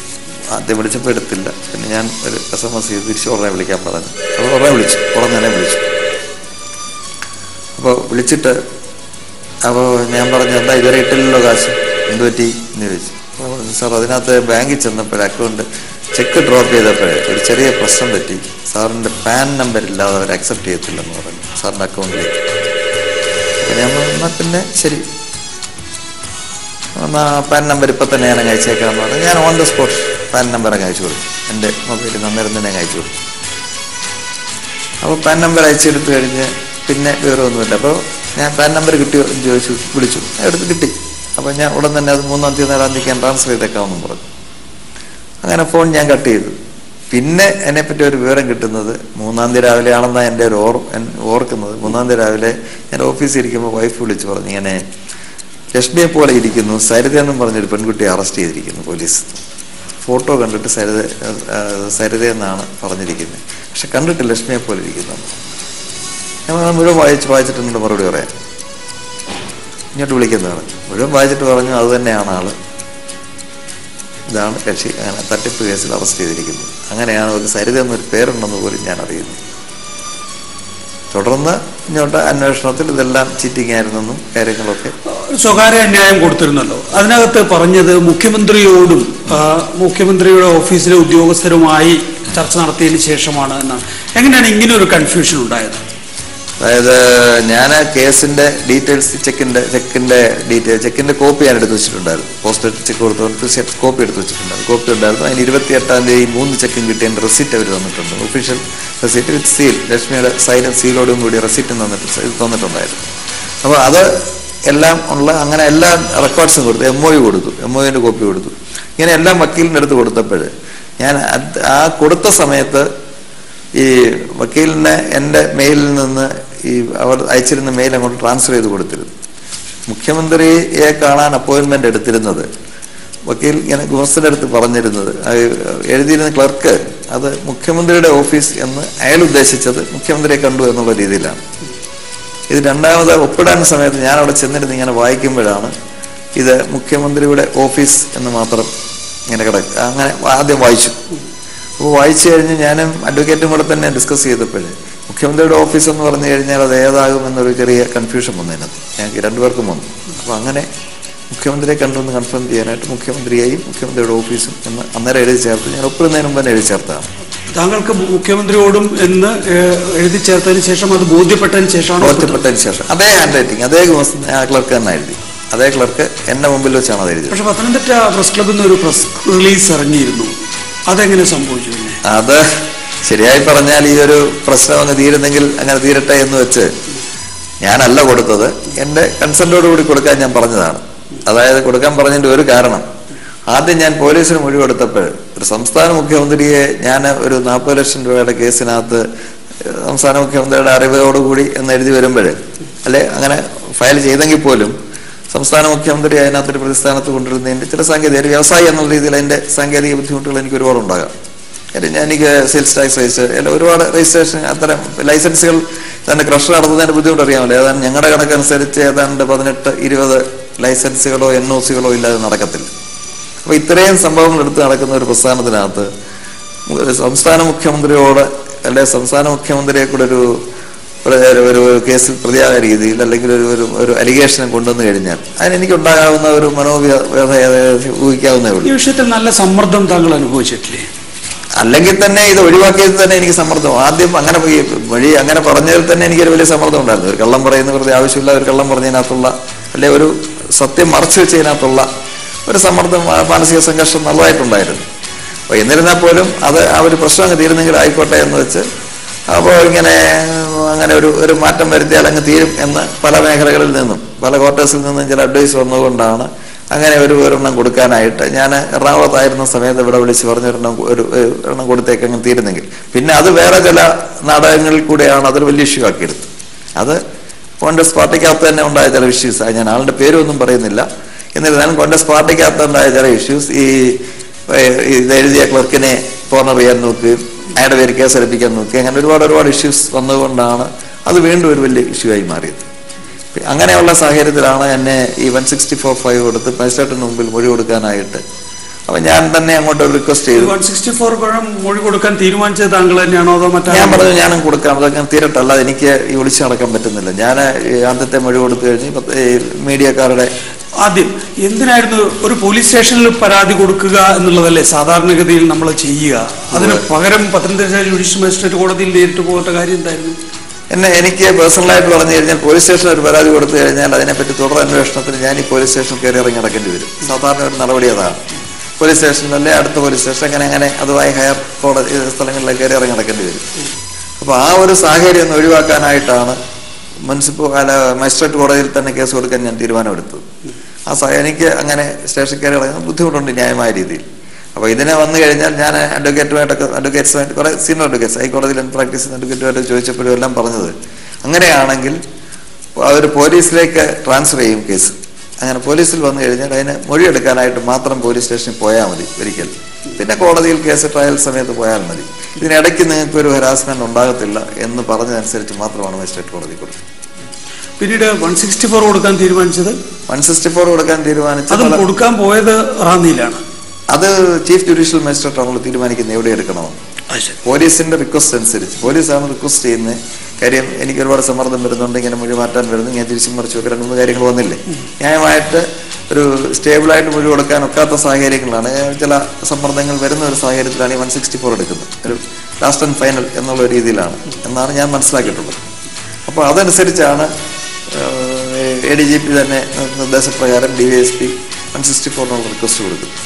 ആദ്യം വിളിച്ചപ്പോൾ എടുത്തില്ല. പിന്നെ ഞാൻ ഒരു SMS ചെയ്ത് തിരിച്ച് ഉടനെ വിളിക്കാൻ പറഞ്ഞു. അപ്പോൾ ഉടനെ തന്നെ വിളിച്ചു. അപ്പോൾ വിളിച്ചിട്ട് അപ്പോൾ ഞാൻ പറഞ്ഞു, എന്താ ഇതുവരെ ഇട്ടില്ലല്ലോ കാശ്, എന്ത് പറ്റി എന്ന് ചോദിച്ചു. അപ്പോൾ സാർ അതിനകത്ത് ബാങ്കിൽ ചെന്നപ്പോൾ അക്കൗണ്ട് ചെക്ക് ഡ്രോപ്പ് ചെയ്തപ്പോഴേ ഒരു ചെറിയ പ്രശ്നം പറ്റി, സാറിൻ്റെ പാൻ നമ്പർ ഇല്ലാതെ അവർ അക്സെപ്റ്റ് ചെയ്യത്തില്ലെന്ന് പറഞ്ഞു സാറിൻ്റെ അക്കൗണ്ടിലേക്ക്. അപ്പോൾ ഞാൻ പറഞ്ഞാൽ പിന്നെ ശരി, പാൻ നമ്പർ ഇപ്പം തന്നെ ഞാൻ അയച്ചേക്കാമെന്ന് പറഞ്ഞു. ഞാൻ on the spot pan number അങ്ങ് അയച്ചു കൊടുത്തു. എൻ്റെ മൊബൈലിൽ അന്നേരം തന്നെ അങ്ങ് അയച്ചു കൊടുത്തു. അപ്പോൾ പാൻ നമ്പർ അയച്ചെടുത്ത് കഴിഞ്ഞ് പിന്നെ വിവരമൊന്നുമില്ല. അപ്പോൾ ഞാൻ പാൻ നമ്പർ കിട്ടിയോ എന്ന് വിളിച്ചു, എടുത്ത് കിട്ടി. അപ്പോൾ ഞാൻ ഉടൻ തന്നെ അത് 3-ാം തീയതി 4-ാം തീയതി ഞാൻ ട്രാൻസ്ഫർ ചെയ്തേക്കാമെന്നും പറഞ്ഞു. അങ്ങനെ ഫോൺ ഞാൻ കട്ട് ചെയ്തു. പിന്നെ എന്നെപ്പറ്റി ഒരു വിവരം കിട്ടുന്നത് 3-ാം തീയതി രാവിലെ ആണെന്നാണ് എൻ്റെ ഒരു ഓർക്കുന്നത്. 3-ാം തീയതി രാവിലെ ഞാൻ ഓഫീസിൽ ഇരിക്കുമ്പോൾ വൈഫ് വിളിച്ച് പറഞ്ഞു, ഇങ്ങനെ ലക്ഷ്മിയെ പോലെ ഇരിക്കുന്നു, സരിത എന്നും പറഞ്ഞൊരു പെൺകുട്ടിയെ അറസ്റ്റ് ചെയ്തിരിക്കുന്നു പോലീസ്. ഫോട്ടോ കണ്ടിട്ട് സരിത എന്നാണ് പറഞ്ഞിരിക്കുന്നത്. പക്ഷെ കണ്ടിട്ട് ലക്ഷ്മിയെ പോലെ ഇരിക്കുന്നു. ഞാൻ മുഴുവൻ വായിച്ചിട്ടുണ്ട് മറുപടി പറയാൻ. ഇങ്ങോട്ട് വിളിക്കുന്നതാണ്. മുഴുവൻ വായിച്ചിട്ട് പറഞ്ഞു അത് തന്നെയാണ് ആള്, ഇതാണ് കക്ഷി, അങ്ങനെ തട്ടിപ്പ് കേസിൽ അറസ്റ്റ് ചെയ്തിരിക്കുന്നത്. അങ്ങനെയാണ് അവർക്ക് സരിത എന്നൊരു പേരുണ്ടെന്ന് പോലും ഞാൻ അറിയുന്നു. തുടർന്ന് ഇങ്ങോട്ട് അന്വേഷണത്തിൽ ഇതെല്ലാം ചീറ്റിംഗ് ആയിരുന്നെന്നും കാര്യങ്ങളൊക്കെ. സ്വകാര്യ അന്യായം കൊടുത്തിരുന്നല്ലോ, അതിനകത്ത് പറഞ്ഞത് മുഖ്യമന്ത്രിയോടും മുഖ്യമന്ത്രിയുടെ ഓഫീസിലെ ഉദ്യോഗസ്ഥരുമായി ചർച്ച നടത്തിയതിന് ശേഷമാണ് എന്നാണ്. എങ്ങനെയാണ് ഇങ്ങനെ ഒരു കൺഫ്യൂഷൻ ഉണ്ടായത്? അതായത് ഞാൻ കേസിന്റെ ഡീറ്റെയിൽസ് ചെക്കിന്റെ കോപ്പി ഞാൻ എടുത്ത് വെച്ചിട്ടുണ്ടായിരുന്നു. പോസ്റ്റ് ചെക്ക് കൊടുത്ത് കോപ്പി എടുത്ത് വെച്ചിട്ടുണ്ടായിരുന്നു. കോപ്പി ഉണ്ടായിരുന്നു. അതിന് 28-ാം തീയതി 3 ചെക്കും കിട്ടി. എൻ്റെ റെസിറ്റ് അവർ തന്നിട്ടുണ്ട്. ഒഫീഷ്യൽ റെസിറ്റ് വിത്ത് സീൽ, ലക്ഷ്മിയുടെ സൈനും സീലോടും കൂടി റെസിറ്റും തന്നിട്ടുണ്ടായിരുന്നു. അപ്പോൾ അത് എല്ലാം ഉള്ള അങ്ങനെ എല്ലാ റെക്കോർഡ്സും കൊടുത്തു. MOU കൊടുത്തു, MOUന്റെ കോപ്പി കൊടുത്തു. ഇങ്ങനെ എല്ലാം വക്കീലിൻ്റെ അടുത്ത് കൊടുത്തപ്പോൾ ഞാൻ ആ കൊടുത്ത സമയത്ത് ഈ വക്കീലിനെ എൻ്റെ മെയിലിൽ നിന്ന് അവർ അയച്ചിരുന്ന മെയിൽ അങ്ങോട്ട് ട്രാൻസ്ഫർ ചെയ്ത് കൊടുത്തിരുന്നു. മുഖ്യമന്ത്രിയെ കാണാൻ അപ്പോയിൻമെൻ്റ് എടുത്തിരുന്നത് വക്കീൽ ഇങ്ങനെ ഗുമസ്തൻ്റെ അടുത്ത് പറഞ്ഞിരുന്നത്, എഴുതിയിരുന്ന ക്ലർക്ക് അത് മുഖ്യമന്ത്രിയുടെ ഓഫീസ് എന്ന് അയാൾ ഉദ്ദേശിച്ചത് മുഖ്യമന്ത്രിയെ കണ്ടു എന്നുള്ള രീതിയിലാണ്. ഇത് രണ്ടാമത് ഒപ്പിടാൻ സമയത്ത് ഞാൻ അവിടെ ചെന്നിരുന്ന് ഇങ്ങനെ വായിക്കുമ്പോഴാണ് ഇത് മുഖ്യമന്ത്രിയുടെ ഓഫീസ് എന്ന് മാത്രം ഇങ്ങനെ അങ്ങനെ ആദ്യം വായിച്ചു. അപ്പോൾ വായിച്ചു കഴിഞ്ഞ് ഞാനും അഡ്വക്കേറ്റും കൂടെ തന്നെ ഡിസ്കസ് ചെയ്തപ്പോഴേ മുഖ്യമന്ത്രിയുടെ ഓഫീസ് എന്ന് പറഞ്ഞു കഴിഞ്ഞാൽ അത് ഏതാകുമെന്നൊരു ചെറിയ കൺഫ്യൂഷൻ വന്നതിനകത്ത് ഞങ്ങൾക്ക് രണ്ടുപേർക്കും വന്നു. അപ്പോൾ അങ്ങനെ മുഖ്യമന്ത്രിയെ കണ്ടെന്ന് കൺഫേം ചെയ്യാനായിട്ട് മുഖ്യമന്ത്രിയെയും മുഖ്യമന്ത്രിയുടെ ഓഫീസും എന്ന് അന്നേരം എഴുതി ചേർത്ത് ഞാൻ ഒപ്പിടുന്നതിന് മുമ്പ് തന്നെ എഴുതി ചേർത്താണ്. താങ്കൾക്ക് മുഖ്യമന്ത്രിയോടും എന്ന് എഴുതി ചേർത്തതിന് ശേഷം അത് ബോധ്യപ്പെട്ടതിന് ശേഷം അതേ ഹാൻഡ് റൈറ്റിംഗ്, അതേ ക്ലർക്ക് തന്നെ എഴുതി. അതേ ക്ലർക്ക് എന്നെ മുമ്പിൽ വെച്ചാണ് അത് എഴുതിയത്. പക്ഷെ പത്തനംതിട്ട പ്രസ് ക്ലബിൽ നിന്ന് ഒരു പ്രസ് റിലീസ് ഇറങ്ങിയിരുന്നു, അതെങ്ങനെ സംഭവിച്ചു? അത് ശരിയായി പറഞ്ഞാൽ ഈ ഒരു പ്രശ്നം അങ്ങ് തീരുന്നെങ്കിൽ അങ്ങനെ തീരട്ടെ എന്ന് വെച്ച് ഞാനല്ല കൊടുത്തത്. എൻ്റെ കൺസെൻറ്റോടുകൂടി കൊടുക്കാൻ ഞാൻ പറഞ്ഞതാണ്. അതായത് കൊടുക്കാൻ പറഞ്ഞതിൻ്റെ ഒരു കാരണം, ആദ്യം ഞാൻ പോലീസിന് മൊഴി കൊടുത്തപ്പോൾ ഒരു സംസ്ഥാന മുഖ്യമന്ത്രിയെ ഞാൻ ഒരു 40 ലക്ഷം രൂപയുടെ കേസിനകത്ത് സംസ്ഥാന മുഖ്യമന്ത്രിയുടെ അറിവോടുകൂടി എന്ന് എഴുതി വരുമ്പോൾ അല്ലെ അങ്ങനെ ഫയൽ ചെയ്തെങ്കിൽ പോലും സംസ്ഥാന മുഖ്യമന്ത്രി അതിനകത്തൊരു പ്രതിസ്ഥാനത്ത് കൊണ്ടുവരുന്നതിൻ്റെ ചില സാങ്കേതിക വ്യവസായി എന്നുള്ള രീതിയിൽ അതിൻ്റെ സാങ്കേതിക ബുദ്ധിമുട്ടുകൾ എനിക്ക് ഒരുപാടുണ്ടാകാം. എനിക്ക് സെയിൽസ് ടാക്സ് രജിസ്റ്റർ ഒരുപാട് രജിസ്ട്രേഷൻ അത്തരം ലൈസൻസുകൾ തന്നെ ക്രഷർ നടത്തുന്നതിൻ്റെ ബുദ്ധിമുട്ട് അറിയാമല്ലോ. ഏതാണ്ട് ഞങ്ങളുടെ കണക്കനുസരിച്ച് ഏതാണ്ട് 18-20 ലൈസൻസുകളോ NOCകളോ ഇല്ലാതെ നടക്കത്തില്ല. അപ്പോൾ ഇത്രയും സംഭവങ്ങൾ എടുത്ത് നടക്കുന്ന ഒരു പ്രസ്ഥാനത്തിനകത്ത് സംസ്ഥാന മുഖ്യമന്ത്രിയോട് അല്ലെ സംസ്ഥാന മുഖ്യമന്ത്രിയെ കൂടെ ഒരു കേസിൽ പ്രതിയായ രീതിയിൽ അല്ലെങ്കിൽ ഒരു അലിഗേഷനെ കൊണ്ടുവന്നു കഴിഞ്ഞാൽ അതിനെനിക്കുണ്ടാകാവുന്ന ഒരു മനോവ്യഥ ഊഹിക്കാവുന്നേ ഉള്ളൂ. ഈ വിഷയത്തിൽ നല്ല സമ്മർദ്ദം താങ്കൾ അനുഭവിച്ചിട്ടില്ലേ? അല്ലെങ്കിൽ തന്നെ ഇത് ഒഴിവാക്കിയത് തന്നെ എനിക്ക് സമ്മർദ്ദം. ആദ്യം അങ്ങനെ വഴി അങ്ങനെ പറഞ്ഞതിൽ തന്നെ എനിക്കൊരു വലിയ സമ്മർദ്ദം ഉണ്ടായിരുന്നു. ഒരു കള്ളം പറയുന്ന വെറുതെ ആവശ്യമില്ല ഒരു കള്ളം പറഞ്ഞതിനകത്തുള്ള അല്ലെ ഒരു സത്യം മറച്ചു വെച്ചതിനകത്തുള്ള ഒരു സമ്മർദ്ദം, മാനസിക സംഘർഷം നല്ലതായിട്ടുണ്ടായിരുന്നു. അപ്പോൾ എന്നിരുന്നാൽ പോലും അത് ആ ഒരു പ്രശ്നം അങ്ങ് തീരുന്നെങ്കിൽ ആയിക്കോട്ടെ എന്ന് വെച്ച് അപ്പോൾ അങ്ങനെ ഒരു മാറ്റം വരുത്തിയാൽ അങ്ങ് തീരും എന്ന് പല മേഖലകളിൽ നിന്നും പല ക്വാർട്ടേഴ്സിൽ നിന്നും ചില അഡ്വൈസ് വന്നതുകൊണ്ടാണ് അങ്ങനെ ഒരെണ്ണം കൊടുക്കാനായിട്ട് ഞാൻ എറണാകുളത്തായിരുന്ന സമയത്ത് ഇവിടെ വിളിച്ച് പറഞ്ഞ ഒരെണ്ണം കൊടുത്തേക്ക് അങ്ങ് തീരുന്നെങ്കിൽ. പിന്നെ അത് വേറെ ചില നാടകങ്ങളിൽ കൂടെയാണ് അതൊരു വലിയ ഇഷ്യൂ ആക്കിയെടുത്തത്. അത് കോൺഗ്രസ് പാർട്ടിക്കകത്ത് തന്നെ ഉണ്ടായ ചില ഇഷ്യൂസ്, ഞാൻ ആളുടെ പേരൊന്നും പറയുന്നില്ല, എന്നിരുന്നാലും കോൺഗ്രസ് പാർട്ടിക്കകത്ത് ഉണ്ടായ ചില ഇഷ്യൂസ് ഇത് എഴുതിയ ക്ലർക്കിനെ കോർണർ ചെയ്യാൻ നോക്കുകയും അയാളുടെ പേര് കേസെടുപ്പിക്കാൻ നോക്കി അങ്ങനെ ഒരുപാട് ഇഷ്യൂസ് വന്നതുകൊണ്ടാണ് അത് വീണ്ടും ഒരു വലിയ ഇഷ്യൂ ആയി മാറിയത്. അങ്ങനെയുള്ള സാഹചര്യത്തിലാണ് എന്നെ ഈ 164(5) കൊടുത്ത് മജിസ്ട്രേറ്റിന് മുമ്പിൽ മൊഴി കൊടുക്കാനായിട്ട്. അപ്പൊ ഞാൻ തന്നെ അങ്ങോട്ട് റിക്വസ്റ്റ് ചെയ്തു. 164 മൊഴി കൊടുക്കാൻ തീരുമാനിച്ചത് താങ്കൾ തന്നെയാണോ അതോ മറ്റേ? ഞാൻ പറഞ്ഞു ഞാനും കൊടുക്കാം, അതൊക്കെ തീരട്ടല്ല, എനിക്ക് ഈ വിളിച്ചു നടക്കാൻ പറ്റുന്നില്ല. ഞാൻ ആദ്യത്തെ മൊഴി കൊടുത്തു കഴിഞ്ഞ് മീഡിയക്കാരുടെ ആദ്യം എന്തിനായിരുന്നു ഒരു പോലീസ് സ്റ്റേഷനിൽ പരാതി കൊടുക്കുക എന്നുള്ളതല്ലേ സാധാരണഗതിയിൽ നമ്മൾ ചെയ്യുക? അതിന് പകരം പത്തനംതിട്ട ജുഡീഷ്യൽ മജിസ്ട്രേറ്റ് കോടതിയിൽ നേരിട്ട് പോകേണ്ട കാര്യം എന്തായിരുന്നു? എനിക്ക് പേഴ്സണലായിട്ട് പറഞ്ഞു കഴിഞ്ഞാൽ പോലീസ് സ്റ്റേഷനിൽ ഒരു പരാതി കൊടുത്തു കഴിഞ്ഞാൽ അതിനെപ്പറ്റി തുടർ അന്വേഷണത്തിന് ഞാൻ ഈ പോലീസ് സ്റ്റേഷനിൽ കയറി ഇറങ്ങി നടക്കേണ്ടി വരും. സാധാരണ ഒരു നടപടി അതാണ്. പോലീസ് സ്റ്റേഷനിലല്ലേ അടുത്ത പോലീസ് സ്റ്റേഷൻ അങ്ങനെ അതുമായി ഹയർ കോടതി സ്ഥലങ്ങളിലേക്ക് കയറി ഇറങ്ങി നടക്കേണ്ടി വരും. അപ്പോൾ ആ ഒരു സാഹചര്യം ഒന്ന് ഒഴിവാക്കാനായിട്ടാണ് മജിസ്ട്രേറ്റ് കോടതിയിൽ തന്നെ കേസ് കൊടുക്കാൻ ഞാൻ തീരുമാനമെടുത്തത്. എനിക്ക് അങ്ങനെ സ്റ്റേഷൻ കയറി ഇറങ്ങുന്ന ബുദ്ധിമുട്ടുണ്ട് ന്യായമായ രീതിയിൽ. അപ്പോൾ ഇതിനെ വന്നു കഴിഞ്ഞാൽ ഞാൻ അഡ്വക്കേറ്റ്സുമായിട്ട് കുറേ സീനിയർ അഡ്വക്കേറ്റ്സ് ഹൈക്കോടതിയിൽ പ്രാക്ടീസ് ചെയ്യുന്ന അഡ്വക്കേറ്റുമായിട്ട് ചോദിച്ചപ്പോഴും എല്ലാം പറഞ്ഞത് അങ്ങനെയാണെങ്കിൽ അവർ പോലീസിലേക്ക് ട്രാൻസ്ഫർ ചെയ്യും കേസ്. അങ്ങനെ പോലീസിൽ വന്നു കഴിഞ്ഞാൽ അതിന് മൊഴിയെടുക്കാനായിട്ട് മാത്രം പോലീസ് സ്റ്റേഷനിൽ പോയാൽ മതി ഒരിക്കൽ. പിന്നെ കോടതിയിൽ കേസ് ട്രയൽ സമയത്ത് പോയാൽ മതി. ഇതിനിടയ്ക്ക് നിങ്ങൾക്ക് ഒരു ഹരാസ്മെന്റ് ഉണ്ടാകത്തില്ല എന്ന് പറഞ്ഞതനുസരിച്ച് മാത്രമാണ് മജിസ്ട്രേറ്റ് കോടതി കൊടുത്തത്. പിന്നീട് 164 കൊടുക്കാൻ തീരുമാനിച്ചത് 164 കൊടുക്കാൻ തീരുമാനിച്ചത് കൊടുക്കാൻ പോയത് റാന്നിയിലാണ്. അത് ചീഫ് ജുഡീഷ്യൽ മജിസ്ട്രേറ്റ് ആണല്ലോ തീരുമാനിക്കുന്നത് എവിടെ എടുക്കണമെന്ന്. പോലീസിന്റെ റിക്വസ്റ്റ് അനുസരിച്ച് പോലീസാണ് റിക്വസ്റ്റ് ചെയ്യുന്നത്. കാര്യം എനിക്ക് ഒരുപാട് സമ്മർദ്ദം വരുന്നുണ്ട്, ഇങ്ങനെ മൊഴി മാറ്റാൻ വരുന്നു, ഞാൻ തിരിച്ചും മറിച്ചു ഒക്കെ 2-3 കാര്യങ്ങൾ വന്നില്ലേ. ന്യായമായിട്ട് ഒരു സ്റ്റേബിളായിട്ട് മൊഴി കൊടുക്കാൻ ഒക്കാത്ത സാഹചര്യങ്ങളാണ്, ചില സമ്മർദ്ദങ്ങൾ വരുന്ന ഒരു സാഹചര്യത്തിലാണ് ഈ 164 എടുക്കുന്നത്. ഒരു ലാസ്റ്റ് ആൻഡ് ഫൈനൽ എന്നുള്ള രീതിയിലാണ് എന്നാണ് ഞാൻ മനസ്സിലാക്കിയിട്ടുള്ളത്. അപ്പോൾ അതനുസരിച്ചാണ് ADGP തന്നെ നിർദ്ദേശപ്രകാരം DYSP 164 റിക്വസ്റ്റ് കൊടുക്കുന്നത്.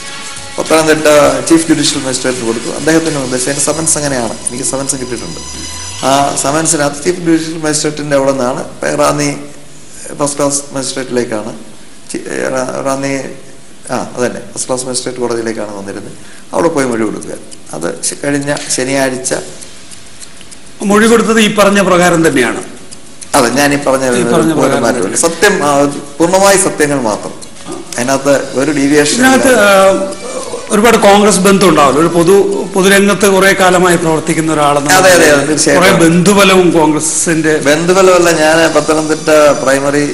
പത്തനംതിട്ട ചീഫ് ജുഡീഷ്യൽ മജിസ്ട്രേറ്റിന് കൊടുത്തു. അദ്ദേഹത്തിന് നിർദ്ദേശം, അതിന്റെ സമൻസ് അങ്ങനെയാണ്, എനിക്ക് സമൻസ് കിട്ടിയിട്ടുണ്ട്. ആ സമൻസിനകത്ത് ചീഫ് ജുഡീഷ്യൽ മജിസ്ട്രേറ്റിന്റെ അവിടെ നിന്നാണ് റാന്നി ഫസ്റ്റ് ക്ലാസ് മജിസ്ട്രേറ്റിലേക്കാണ്, റാന്നി അതന്നെ ഫസ്റ്റ് ക്ലാസ് മജിസ്ട്രേറ്റ് കോടതിയിലേക്കാണ് വന്നിരുന്നത്. അവിടെ പോയി മൊഴി കൊടുക്കുക. അത് കഴിഞ്ഞ ശനിയാഴ്ച മൊഴി കൊടുത്തത് ഈ പറഞ്ഞ പ്രകാരം തന്നെയാണ്. അതെ, ഞാൻ ഈ പറഞ്ഞ സത്യം, പൂർണ്ണമായി സത്യങ്ങൾ മാത്രം. അതിനകത്ത് ഒരു ഡീവിയേഷൻ. ഒരുപാട് കോൺഗ്രസ് ബന്ധം ഉണ്ടാവല്ലോ, ഒരു പൊതുരംഗത്ത് കുറെ കാലമായി പ്രവർത്തിക്കുന്ന ഒരാളെന്ന്. അതെ അതെ അതെ, തീർച്ചയായും ബന്ധുബലവും കോൺഗ്രസിന്റെ ബന്ധുബലമല്ല. ഞാൻ പത്തനംതിട്ട പ്രൈമറി